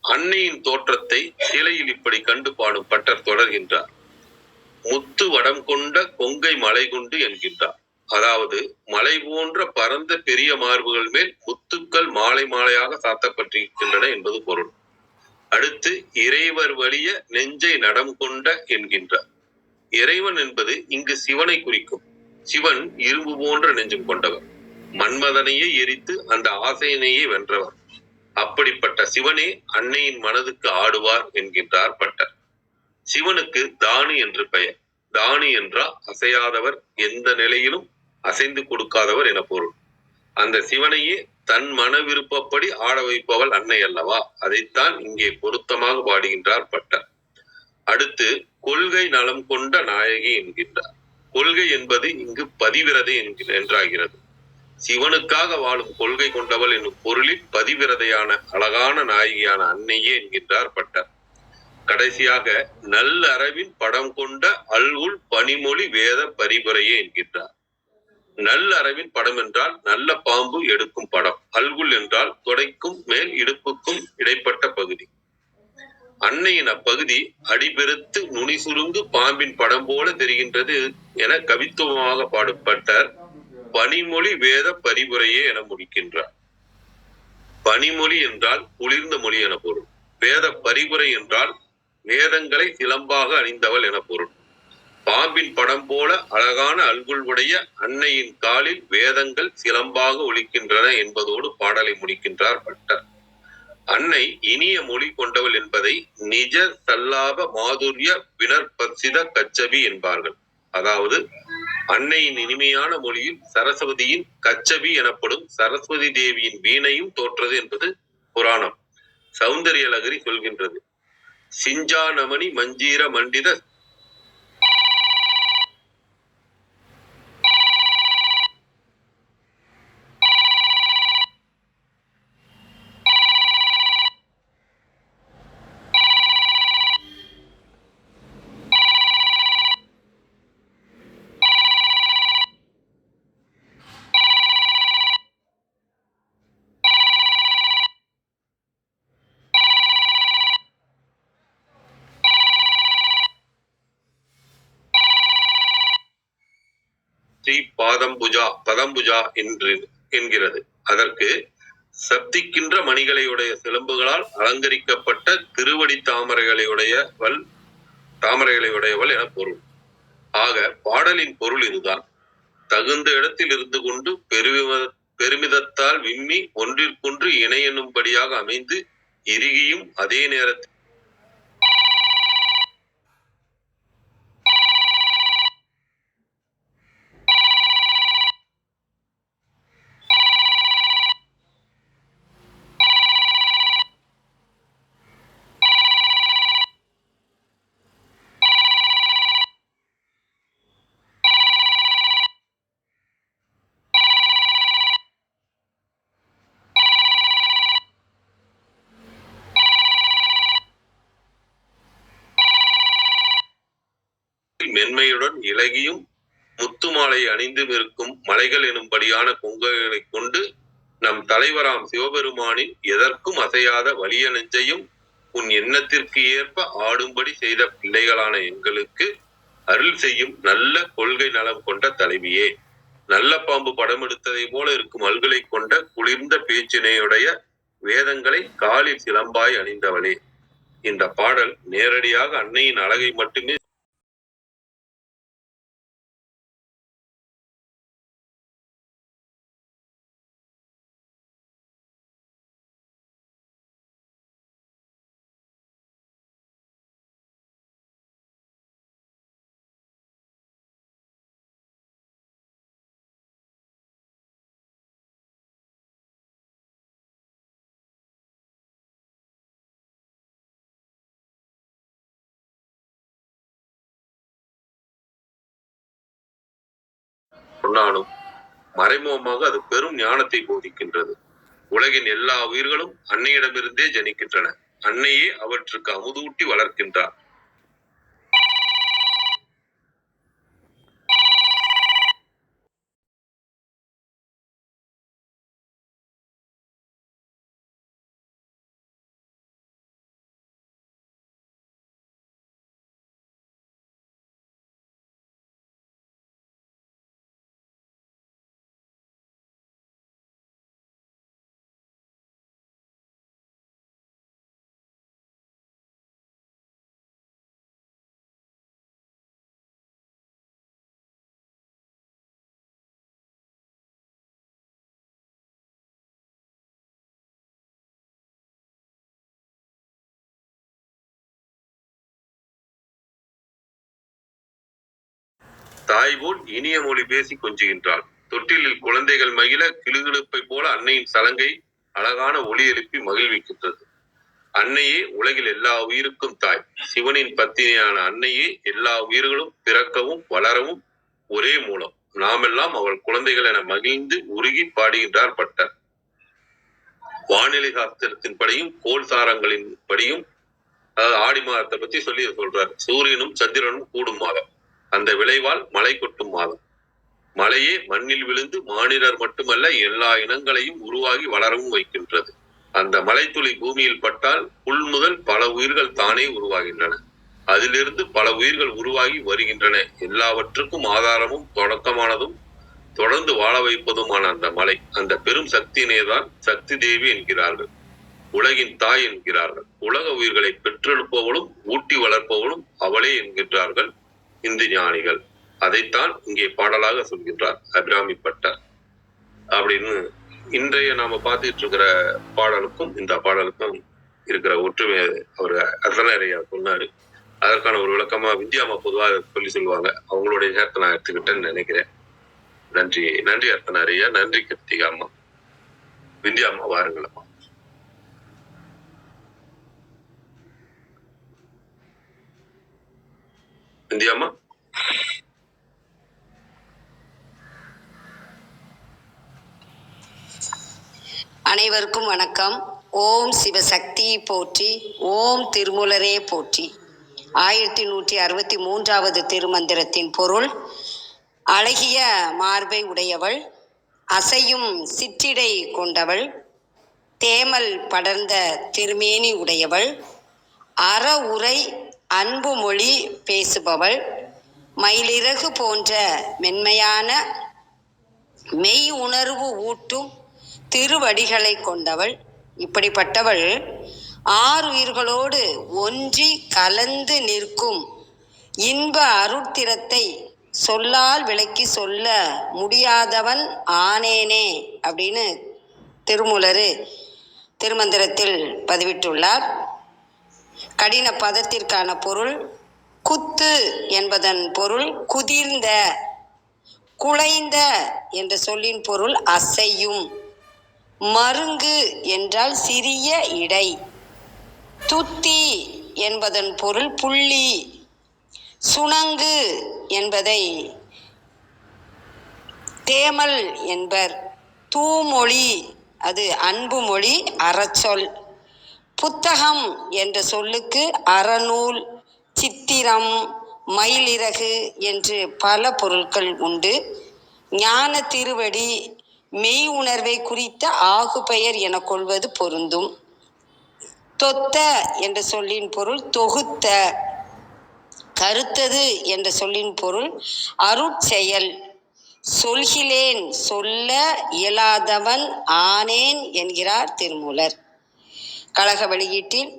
அன்னையின் தோற்றத்தை சிலையில் இப்படி கண்டு பாடும் பட்டர் தொடர்கின்றார். முத்து வடம் கொண்ட கொங்கை மலை கொண்டு என்கின்றார். அதாவது மலை போன்ற பரந்த பெரிய மார்புகள் மேல் முத்துக்கள் மாலை மாலையாக சாத்தப்பட்டிருக்கின்றன என்பது பொருள். அடுத்து இறைவர் வலிய நெஞ்சை நடம் கொண்ட என்கின்றார். இறைவன் என்பது இங்கு சிவனை குறிக்கும். சிவன் இரும்பு போன்ற நெஞ்சம் கொண்டவர், மன்மதனையே எரித்து அந்த ஆசையினையே வென்றவர். அப்படிப்பட்ட சிவனே அன்னையின் மனதுக்கு ஆடுவார் என்கின்றார் பட்டர். சிவனுக்கு தானு என்று பெயர். தானு என்றால் அசையாதவர், எந்த நிலையிலும் அசைந்து கொடுக்காதவர் என பொருள். அந்த சிவனையே தன் மன விருப்பப்படி ஆட வைப்பவள் அன்னை அல்லவா? அதைத்தான் இங்கே பொருத்தமாக பாடுகின்றார் பட்டர். அடுத்து கொள்கை நலம் கொண்ட நாயகி என்கின்றார். கொள்கை என்பது இங்கு பதிவிரதை என்றாகிறது. சிவனுக்காக வாழும் கொள்கை கொண்டவள் என்னும் பொருளில் பதிவிரதையான அழகான நாயகியான அன்னையே என்கின்றார் பட்டர். கடைசியாக நல்ல அரவின் படம் கொண்ட அல்குல் பனிமொழி வேத பரிபுரையே என்கின்றார். நல்ல அரவின் படம் என்றால் நல்ல பாம்பு எடுக்கும் படம். அல்குல் என்றால் தொடைக்கும் மேல் இடுப்புக்கும் இடைப்பட்ட பகுதி. அன்னையின் அப்பகுதி அடிபெருத்து நுனி சுருங்கு பாம்பின் படம் போல தெரிகின்றது என கவித்துவமாக பாடப்பட்டார். பனிமொழி வேத பரிபுரையே என முடிக்கின்றார். பனிமொழி என்றால் குளிர்ந்த மொழி என பொருள். வேத பரிபுரை என்றால் வேதங்களை சிலம்பாக அணிந்தவள் என பொருள். பாம்பின் படம் போல அழகான அல்குல் உடைய அன்னையின் காலில் வேதங்கள் சிலம்பாக ஒலிக்கின்றன என்பதோடு பாடலை முடிக்கின்றார் பட்டர். அன்னை இனிய மொழி கொண்டவள் என்பதை நிஜ சல்லாப மாதுரிய வினர்பசித கச்சபி என்பார்கள். அதாவது அன்னையின் இனிமையான மொழியில் சரஸ்வதியின் கச்சபி எனப்படும் சரஸ்வதி தேவியின் வீணையும் தோற்றது என்பது புராணம். சௌந்தரியலகரி சொல்கின்றது. சிஞ்சானமணி மஞ்சீர மண்டித ஸ்ரீ பதம்புஜா என்கிறது. அதற்கு சப்திக்கின்ற மணிகளையுடைய சிலம்புகளால் அலங்கரிக்கப்பட்ட திருவடி தாமரைகளையுடையவள் என பொருள். ஆக பாடலின் பொருள் இதுதான். தகுந்த இடத்தில் இருந்து கொண்டு பெருமிதத்தால் விம்மி ஒன்றிற்கொன்று இணையெனும்படியாக அமைந்து இறுகியும் அதே நேரத்தில் மென்மையுடன் இலகியும் முத்துமாலை அணிந்தும் இருக்கும் மலைகள் எனும்படியான கொங்கைகளை கொண்டு நம் தலைவராம் சிவபெருமானின் எதற்கும் அசையாத வலிய நெஞ்சையும் உன் எண்ணத்திற்கு ஏற்ப ஆடும்படி செய்த பிள்ளைகளான எங்களுக்கு அருள் செய்யும் நல்ல கொள்கை நலம் கொண்ட தலைவியே, நல்ல பாம்பு படம் எடுத்ததை போல இருக்கும் அல்களை கொண்ட குளிர்ந்த பேச்சினையுடைய வேதங்களை காலில் சிலம்பாய் அணிந்தவளே. இந்த பாடல் நேரடியாக அன்னையின் அழகை மட்டுமே சொன்னாலும் மறைமுகமாக அது பெரும் ஞானத்தை போதிக்கின்றது. உலகின் எல்லா உயிர்களும் அன்னையிடமிருந்தே ஜனிக்கின்றன. அன்னையே அவற்றுக்கு அமுதூட்டி வளர்க்கின்றார். தாய் போல் இனிய மொழி பேசி கொஞ்சுகின்றாள். தொட்டிலில் குழந்தைகள் மகிழ கிளுகிழுப்பை போல அன்னையின் சலங்கை அழகான ஒளி எழுப்பி மகிழ்விக்கின்றது. அன்னையே உலகில் எல்லா உயிருக்கும் தாய். சிவனின் பத்தினியான அன்னையே எல்லா உயிர்களும் பிறக்கவும் வளரவும் ஒரே மூலம். நாமெல்லாம் அவள் குழந்தைகள் என மகிழ்ந்து உருகி பாடுகின்றார் பட்டர். வானிலை சாஸ்திரத்தின் படியும் கோல் சாரங்களின் படியும், அதாவது ஆடி மாதத்தை பத்தி சொல்றார். சூரியனும் சந்திரனும் கூடும் மாதம், அந்த விளைவால் மழை கொட்டும் மாதம். மழையே மண்ணில் விழுந்து மானிடர் மட்டுமல்ல எல்லா இனங்களையும் உருவாகி வளரவும் வைக்கின்றது. அந்த மலைத்துளி பூமியில் பட்டால் புல் முதல் பல உயிர்கள் தானே உருவாகின்றன. அதிலிருந்து பல உயிர்கள் உருவாகி வருகின்றன. எல்லாவற்றுக்கும் ஆதாரமும் தொடக்கமானதும் தொடர்ந்து வாழ வைப்பதுமான அந்த மலை, அந்த பெரும் சக்தியினேதான் சக்தி தேவி என்கிறார்கள். உலகின் தாய் என்கிறார்கள். உலக உயிர்களை பெற்றெடுப்பவளும் ஊட்டி வளர்ப்பவளும் அவளே என்கின்றார்கள் இந்து ஞானிகள். அதைத்தான் இங்கே பாடலாக சொல்கின்றார் அபிராமி பட்டர். அப்படின்னு இன்றைய நாம பார்த்துட்டு இருக்கிற பாடலுக்கும் இந்த பாடலுக்கும் இருக்கிற ஒற்றுமை அவர் அர்த்தநாரையா சொன்னாரு. அதற்கான ஒரு விளக்கமா விந்தியாமா பொதுவாக சொல்லுவாங்க. அவங்களுடைய நேரத்தை நான் எடுத்துக்கிட்டேன்னு நினைக்கிறேன். நன்றி, நன்றி அர்த்தநாரையா, நன்றி கிருத்திகா அம்மா. விந்தியாமா வாருங்களம்மா. விந்தியாமா. அனைவருக்கும் வணக்கம். ஓம் சிவசக்தி போற்றி, ஓம் திருமூலரே போற்றி. 1163வது திருமந்திரத்தின் பொருள்: அழகிய மார்பை உடையவள், அசையும் சிற்றிடை கொண்டவள், தேமல் படர்ந்த திருமேனி உடையவள், அற உரை அன்பு மொழி பேசுபவள், மயிலிறகு போன்ற மென்மையான மெய் உணர்வு ஊட்டும் திருவடிகளை கொண்டவள். இப்படிப்பட்டவள் ஆறுயிர்களோடு ஒன்றி கலந்து நிற்கும் இன்ப அருட்திறத்தை சொல்லால் விளக்கி சொல்ல முடியாதவன் ஆனேனே அப்படின்னு திருமூலர் திருமந்திரத்தில் பதிவிட்டுள்ளார். கடின பதத்திற்கான பொருள் குத்து என்பதன் பொருள் குதிர்ந்த, குலைந்த என்ற சொல்லின் பொருள் அசையும், மருங்கு என்றால் சிறிய இடை, துத்தி என்பதன் பொருள் புள்ளி, சுணங்கு என்பதை தேமல் என்பர், தூமொழி அது அன்பு மொழி அறச்சொல், புத்தகம் என்ற சொல்லுக்கு அறநூல், சித்திரம், மயிலிறகு என்று பல பொருட்கள் உண்டு. ஞான திருவடி மெய் உணர்வை குறித்த ஆகுபெயர் என கொள்வது பொருந்தும். தொத்த என்ற சொல்லின் பொருள் தொகுத்த. கருத்தது என்ற சொல்லின் பொருள் அருட்செயல். சொல்கிலேன் சொல்ல இயலாதவன் ஆனேன் என்கிறார் திருமூலர். கழக வெளியீட்டில்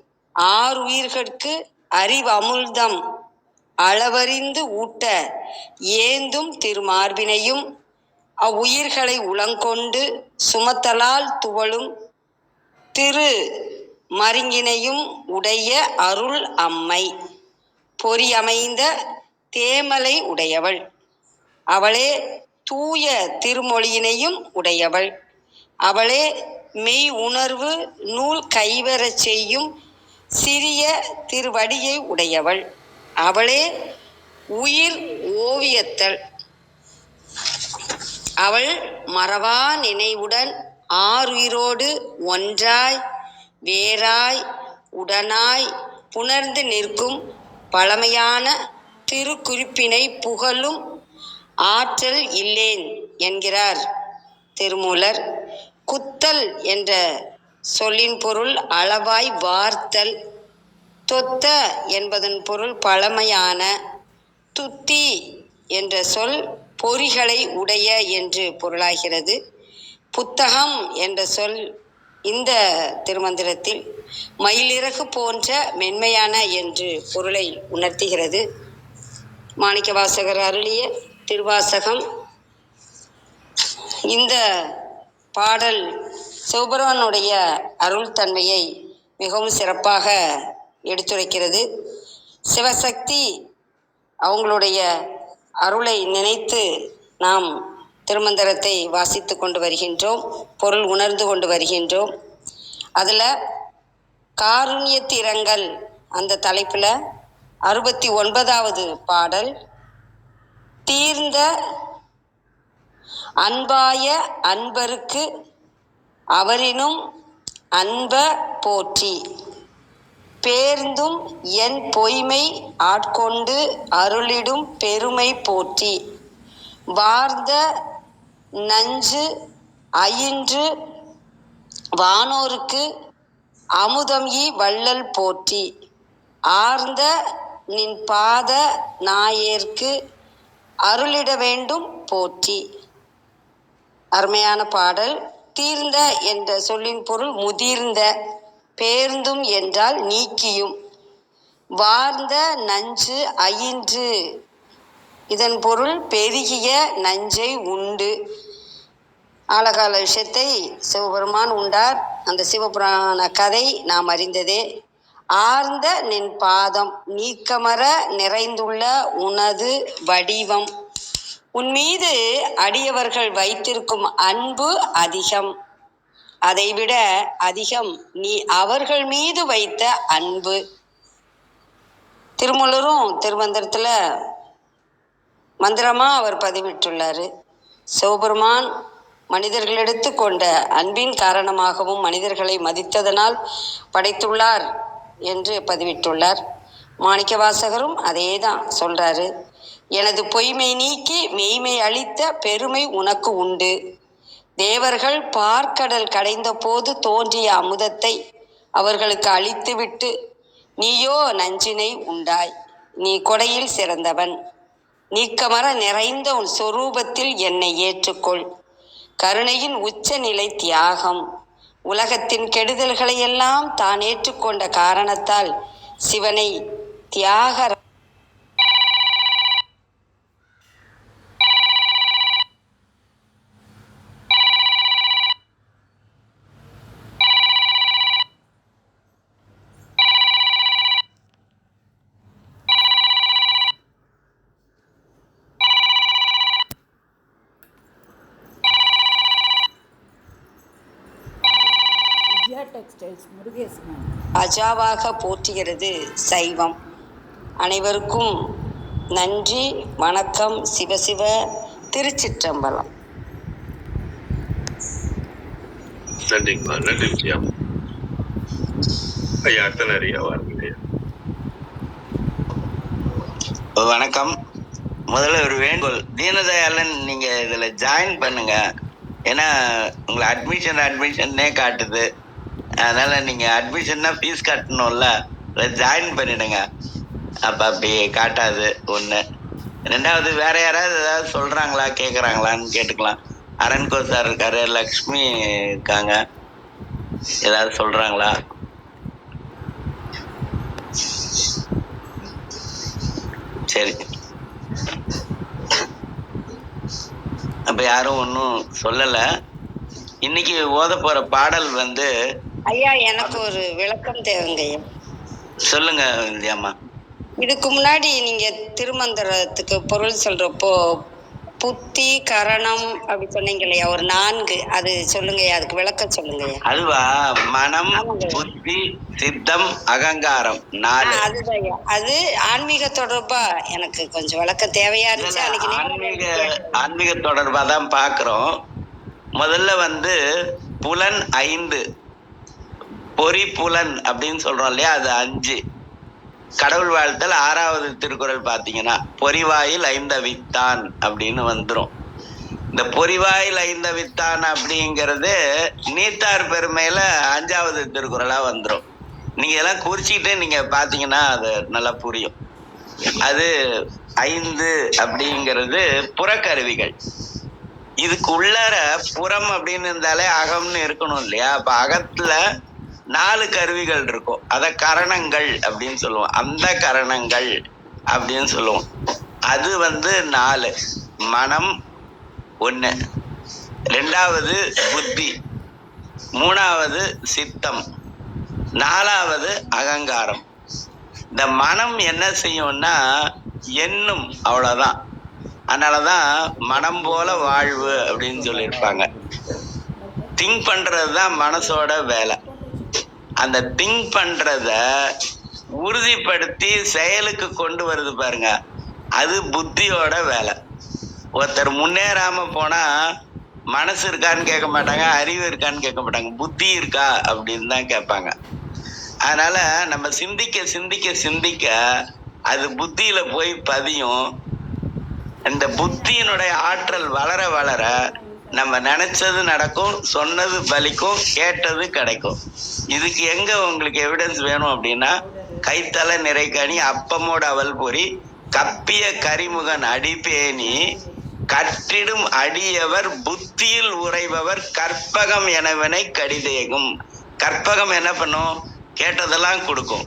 ஆறுயிர்கட்கு அறிவு அமுழ்தம் அளவறிந்து ஊட்ட ஏந்தும் திருமார்பினையும் அவ்வுயிர்களை உளங்கொண்டு சுமத்தலால் துவளும் திரு மருங்கினையும் உடைய அருள் அம்மை பொறியமைந்த தேமலை உடையவள். அவளே தூய திருமொழியினையும் உடையவள். அவளே மெய் உணர்வு நூல் கைவரச் செய்யும் சிறிய திருவடியை உடையவள். அவளே உயிர் ஓவியத்தள். அவள் மறவா நினைவுடன் ஆறுயிரோடு ஒன்றாய் வேறாய் உடனாய் புணர்ந்து நிற்கும் பழமையான திருக்குறிப்பினை புகழும் ஆற்றல் இல்லேன் என்கிறார் திருமூலர். குத்தல் என்ற சொல்லின் பொருள் அளவாய் வார்த்தல். தொத்த என்பதன் பொருள் பழமையான. துத்தி என்ற சொல் பொறிகளை உடைய என்று பொருளாகிறது. புத்தகம் என்ற சொல் இந்த திருமந்திரத்தில் மயிலிறகு போன்ற மென்மையான என்று பொருளை உணர்த்துகிறது. மாணிக்கவாசகர் அருளிய திருவாசகம். இந்த பாடல் சிவபெருமானுடைய அருள் தன்மையை மிகவும் சிறப்பாக எடுத்துரைக்கிறது. சிவசக்தி அவங்களுடைய அருளை நினைத்து நாம் திருமந்திரத்தை வாசித்து கொண்டு வருகின்றோம், பொருள் உணர்ந்து கொண்டு வருகின்றோம். அதில் காருண்யத்திரங்கல் அந்த தலைப்பில் 69வது பாடல் தீர்ந்த அன்பாய அன்பருக்கு அவரினும் அன்ப போற்றி பேர்ந்தும் என் பொய்மை ஆட்கொண்டு அருளிடும் பெருமை போற்றி வார்ந்த நஞ்சு அயின்று வானோருக்கு அமுதம் ஈ வள்ளல் போற்றி ஆர்ந்த நின் பாத நாயேற்கு அருளிட வேண்டும் போற்றி. அருமையான பாடல். தீர்ந்த என்ற சொல்லின் பொருள் முதிர்ந்த. பேர்ந்தும் என்றால் நீக்கியும். வார்ந்த நஞ்சு அயின்று இதன் பொருள் பெருகிய நஞ்சை உண்டு. ஆழகால விஷயத்தை சிவபெருமான் உண்டார். அந்த சிவபுராண கதை நாம் அறிந்ததே. ஆர்ந்த நின் பாதம் நீக்கமர நிறைந்துள்ள உனது வடிவம். உன் மீது அடியவர்கள் வைத்திருக்கும் அன்பு அதிகம். அதைவிட அதிகம் நீ அவர்கள் மீது வைத்த அன்பு. திருமூலரும் திருமந்திரத்தில் மந்திரமா அவர் பதிவிட்டுள்ளார். சிவபெருமான் மனிதர்களிடத்து கொண்ட அன்பின் காரணமாகவும் மனிதர்களை மதித்ததனால் படைத்துள்ளார் என்று பதிவிட்டுள்ளார். மாணிக்கவாசகரும் அதே தான் சொல்றாரு. எனது பொய்மை நீக்கி மெய்மை அளித்த பெருமை உனக்கு உண்டு. தேவர்கள் பார்க்கடல் கடைந்த போது தோன்றிய அமுதத்தை அவர்களுக்கு அளித்துவிட்டு நீயோ நஞ்சினை உண்டாய். நீ கொடையில் சிறந்தவன். நீக்கமர நிறைந்த உன் சொரூபத்தில் என்னை ஏற்றுக்கொள். கருணையின் உச்ச நிலை தியாகம். உலகத்தின் கெடுதல்களை எல்லாம் தான் ஏற்றுக்கொண்ட காரணத்தால் சிவனை தியாக அஜாவாக போற்றுகிறது சைவம். அனைவருக்கும் நன்றி, வணக்கம். சிவசிவ. திருச்சிற்றம்பலம். நன்றிங்கம்மா. நன்றி விஜயா. ஐயா அர்த்தநறியா வாருங்க. வணக்கம். முதல்ல ஒரு வேண்டுகோள், தீனதயாளன் நீங்க இதுல ஜாயின் பண்ணுங்க. ஏன்னா உங்களை அட்மிஷன்னே காட்டுது. அதனால நீங்க அட்மிஷன்னா ஃபீஸ் கட்டணும்ல, ஜாயின் பண்ணிடுங்க. அப்ப அப்படி காட்டாது. ஒண்ணு. ரெண்டாவது, வேற யாராவது ஏதாவது சொல்றாங்களா கேக்குறாங்களான்னு கேட்டுக்கலாம். அரண்கோ சார் இருக்காரு, லக்ஷ்மி இருக்காங்க, ஏதாவது சொல்றாங்களா? சரி, அப்ப யாரும் ஒன்றும் சொல்லல. இன்னைக்கு ஓத போற பாடல் வந்து, ஐயா எனக்கு ஒரு விளக்கம் தேவைங்க ஐயா. சொல்லுங்க இந்தியாம்மா. இதுக்கு முன்னாடி நீங்க திருமந்திரத்துக்கு பொருள் சொல்றப்போ புத்தி கரணம் அப்படி சொன்னீங்க இல்லையா, ஒரு 4 அது சொல்லுங்கய்யா, அதுக்கு விளக்கம் சொல்லுங்கய்யா. அதுவா? மனம், ஆமாங்க. புத்தி, சித்தம், அகங்காரம் 4. அதுதான் ஐயா. அது ஆன்மீக தொடர்பா எனக்கு கொஞ்சம் விளக்கம் தேவையா இருந்துச்சு. அன்னைக்கு ஆன்மீக தொடர்பா தான் பாக்குறோம். முதல்ல வந்து புலன் 5, பொறி புலன் அப்படின்னு சொல்றோம் இல்லையா, அது 5. கடவுள் வாழ்த்தல் 6வது திருக்குறள் பாத்தீங்கன்னா பொறிவாயில் ஐந்தவித்தான் அப்படின்னு வந்துரும். இந்த பொறிவாயில் ஐந்தவித்தான் அப்படிங்கிறது நீத்தார் பெருமையில 5வது திருக்குறளா வந்துரும். நீங்க எல்லாம் குறிச்சிட்டு நீங்க பாத்தீங்கன்னா அது நல்லா புரியும். அது 5 அப்படிங்கிறது புறக்கருவிகள். இதுக்கு உள்ளார புறம் அப்படின்னு இருந்தாலே அகம்னு இருக்கணும் இல்லையா? அப்ப அகத்துல 4 கருவிகள் இருக்கும். அத கரணங்கள் அப்படின்னு சொல்லுவோம். அந்த கரணங்கள் அப்படின்னு சொல்லுவோம். அது வந்து 4. மனம் 1, 2வது புத்தி, 3வது சித்தம், 4வது அகங்காரம். இந்த மனம் என்ன செய்யும்னா எண்ணும், அவ்வளவுதான். அதனாலதான் மனம் போல வாழ்வு அப்படின்னு சொல்லியிருப்பாங்க. திங்க் பண்றதுதான் மனசோட வேலை. அந்த திங்க் பண்றத உறுதிப்படுத்தி செயலுக்கு கொண்டு வருது பாருங்க, அது புத்தியோட வேலை. ஒருத்தர் முன்னேறாம போனா மனசு இருக்கான்னு கேட்க மாட்டாங்க, அறிவு இருக்கான்னு கேட்க மாட்டாங்க, புத்தி இருக்கா அப்படின்னு தான் கேட்பாங்க. அதனால நம்ம சிந்திக்க சிந்திக்க சிந்திக்க அது புத்தியில போய் பதியும். இந்த புத்தியினுடைய ஆற்றல் வளர வளர நம்ம நினைச்சது நடக்கும், சொன்னது பலிக்கும், கேட்டது கிடைக்கும். இதுக்கு எங்க உங்களுக்கு எவிடன்ஸ் வேணும் அப்படின்னா, கைத்தல நிறைக்கணி அப்பமோட அவல் பொறி கப்பிய கரிமுகன் அடிப்பேணி கற்றிடும் அடியவர் புத்தியில் உறைபவர் கற்பகம் எனவனை கடிதேகும். கற்பகம் என்ன பண்ணும்? கேட்டதெல்லாம் கொடுக்கும்.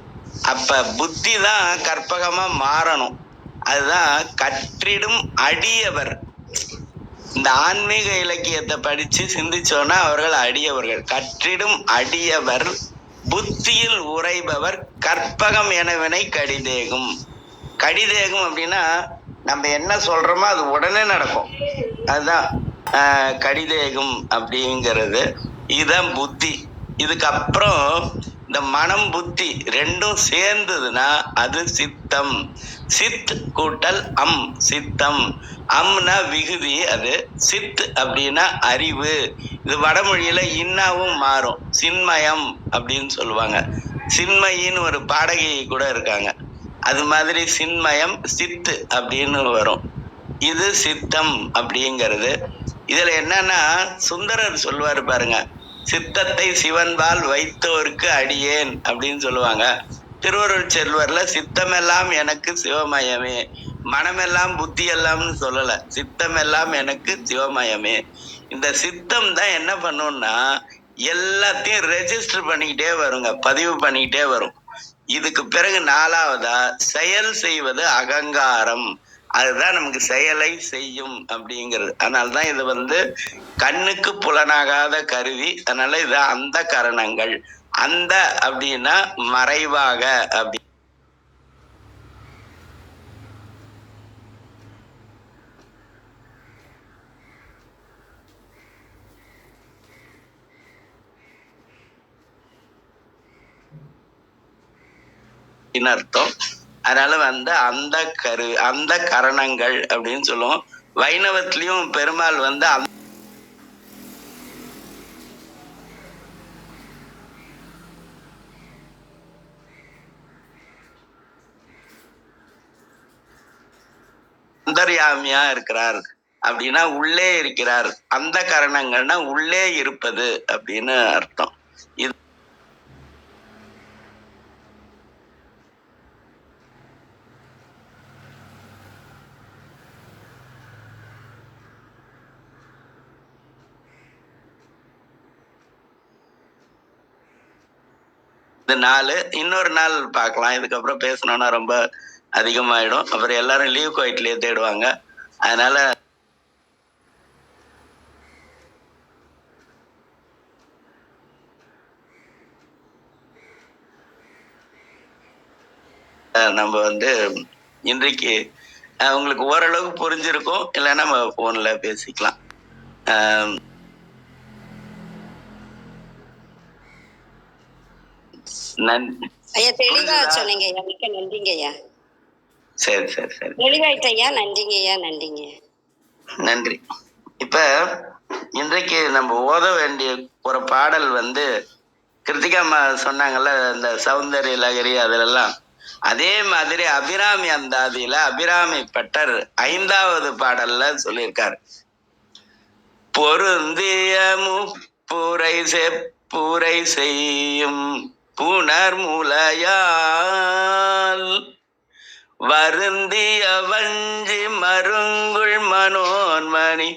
அப்ப புத்தி தான் கற்பகமா மாறணும். அதுதான் கற்றிடும் அடியவர். இந்த ஆன்மீக இலக்கியத்தை படிச்சு சிந்திச்சோன்னா அவர்கள் அடியவர்கள். கற்றிடும் அடியவர் புத்தியில் உறைபவர் கற்பகம் எனவினை கடிதேகும். கடிதேகும் அப்படின்னா நம்ம என்ன சொல்றோமோ அது உடனே நடக்கும். அதுதான் கடிதேகும் அப்படிங்கிறது. இதுதான் புத்தி. இதுக்கப்புறம் இந்த மனம் புத்தி ரெண்டும் சேர்ந்ததுன்னா அது சித்தம். சித் கூட்டல் அம், சித்தம். அம்னா விகுதி, அது சித் அப்படின்னா அறிவு. இது வடமொழியில இன்னாவும் மாறும், சின்மயம் அப்படின்னு சொல்லுவாங்க. சின்மயின்னு ஒரு பாடகி கூட இருக்காங்க. அது மாதிரி சின்மயம் சித்து அப்படின்னு வரும். இது சித்தம் அப்படிங்கிறது. இதுல என்னன்னா சுந்தரர் சொல்லுவாரு பாருங்க, சித்தத்தை சிவன்பால் வைத்தோருக்கு அடியேன் அப்படின்னு சொல்லுவாங்க. திருவருள் செல்வர்ல சித்தமெல்லாம் எனக்கு சிவமயமே, மனமெல்லாம் புத்தி எல்லாம்னு சொல்லல, சித்தமெல்லாம் எனக்கு சிவமயமே. இந்த சித்தம் தான் என்ன பண்ணும்னா எல்லாத்தையும் ரெஜிஸ்டர் பண்ணிக்கிட்டே வருங்க, பதிவு பண்ணிக்கிட்டே வரும். இதுக்கு பிறகு 4வதா செயல் செய்வது அகங்காரம். அதுதான் நமக்கு செயலை செய்யும் அப்படிங்கிறது. அதனாலதான் இது வந்து கண்ணுக்கு புலனாகாத கருவி. அதனால இது அந்த கரணங்கள். அந்த அப்படின்னா மறைவாக அப்படி. அர்த்தம். அதனால வந்து அந்த கரணங்கள் அப்படின்னு சொல்லுவோம். வைணவத்திலையும் பெருமாள் வந்து அந்தர்யாமியா இருக்கிறார் அப்படின்னா உள்ளே இருக்கிறார். அந்த கரணங்கள்னா உள்ளே இருப்பது அப்படின்னு அர்த்தம். இது நாலு இன்னொரு நாள் பார்க்கலாம். இதுக்கப்புறம் பேசணும்னா ரொம்ப அதிகமாயிடும். அப்புறம் எல்லாரும் லீவ் குவைட்லயே தேடுவாங்க. அதனால நம்ம வந்து இன்றைக்கு உங்களுக்கு ஓரளவுக்கு புரிஞ்சிருக்கும். இல்லைன்னா நம்ம போன்ல பேசிக்கலாம். ஐயா தெளிவா சொன்னீங்க ஐயா, மிக்க நன்றிங்க ஐயா. சரி சரி சரி, தெளிவாயிட்ட ஐயா. நன்றிங்க ஐயா, நன்றிங்க. நன்றி. இப்ப இன்றைக்கு நம்ம ஓத வேண்டிய ஒரு பாடல் வந்து கிருத்திகா சொன்னாங்கல்ல, இந்த சௌந்தரிய லகரி அதுலெல்லாம் அதே மாதிரி அபிராமி அந்தாதியில அபிராமி பட்டர் 5வது பாடல்ல சொல்லியிருக்காரு. பொருந்திய முப்புரை செப்புரை செய்யும் புனர் முலையால் வருந்திய வஞ்சி மருங்குள் மனோன்மணி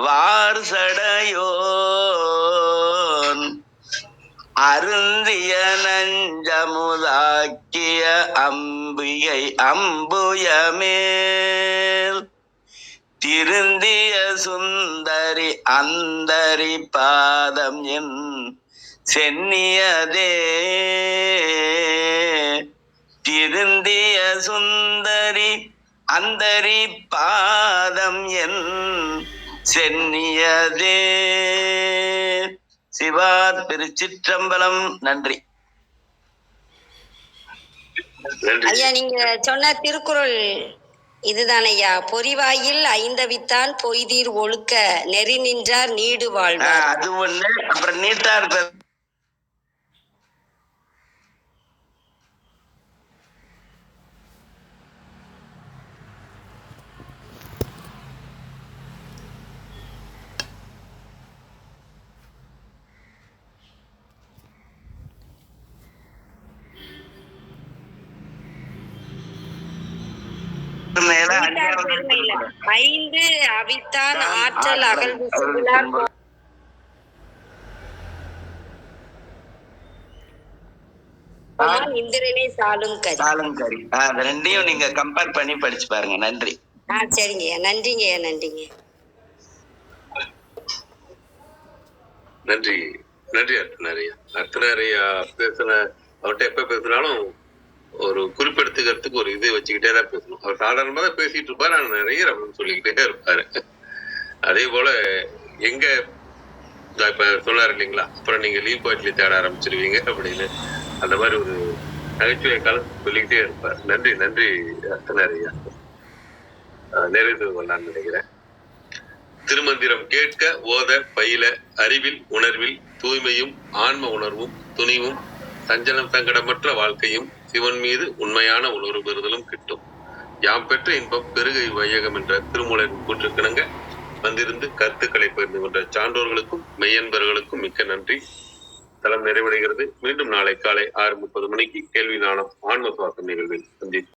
வார்சடையோன் அருந்திய நஞ்சமுதாக்கிய அம்பிகை அம்புயமேல் திருந்திய சுந்தரி அந்தரி பாதம் என் சென்னியதே. திருந்திய சுந்தரி அந்தரி பாதம் என் சென்னியதே. சிவா திருச்சிற்றம்பலம். நன்றி. ஐயா நீங்க சொன்ன திருக்குறள் இதுதான் ஐயா. பொறிவாயில் ஐந்தவித்தான் பொய்தீர் ஒழுக்க நெறி நின்றார் நீடு வாழ்வார். அது ஒண்ணு. அப்புறம் நீட்டார் ஐந்து அவித்தான் ஆற்றல் அகல் இந்திரனே சாலும் கரி. அது ரெண்டையும் நீங்க கம்பேர் பண்ணி படிச்சு பாருங்க. நன்றி. சரிங்க, நன்றிங்க, நன்றிங்க. நன்றி நன்றி அர்த்தனாரியா பேசுன. அவர்கிட்ட எப்ப பேசினாலும் ஒரு குறிப்பெடுத்துக்கிறதுக்கு ஒரு இது வச்சுக்கிட்டே தான் பேசணும். அவர் சாதாரணமா தான் பேசிட்டு இருப்பாரு, ஆனா நிறைய சொல்லிக்கிட்டே இருப்பாரு. அதே போல எங்க இப்ப சொன்னாரு இல்லைங்களா, அப்புறம் நீங்க லீவ் பாயிண்ட்ல தேட ஆரம்பிச்சிருவீங்க அப்படின்னு, அந்த மாதிரி ஒரு நகைச்சுவை காலம் சொல்லிக்கிட்டே இருப்பார். நன்றி நன்றி அர்த்தனாரியா. நிறைவு கொண்டான்னு நினைக்கிறேன். திருமந்திரம் கேட்க ஓத பயில அறிவில் உணர்வில் தூய்மையும் ஆன்ம உணர்வும் துணிவும் சஞ்சலம் சங்கடமற்ற வாழ்க்கையும் சிவன் மீது உண்மையான உணர்வு பெறுதலும் கிட்டும். யாம் பெற்ற இன்பம் பெருகை வையகம் என்ற திருமூலரின் கூற்றுக்கிணங்க வந்திருந்து கருத்துக்களை பகிர்ந்து கொண்ட சான்றோர்களுக்கும் மெய்யன்பர்களுக்கும் மிக்க நன்றி. தளம் நிறைவடைகிறது. மீண்டும் நாளை காலை 6:30 மணிக்கு கேள்வி நாணம் ஆன்ம சுவாசம் நிகழ்வில் சந்திப்போம்.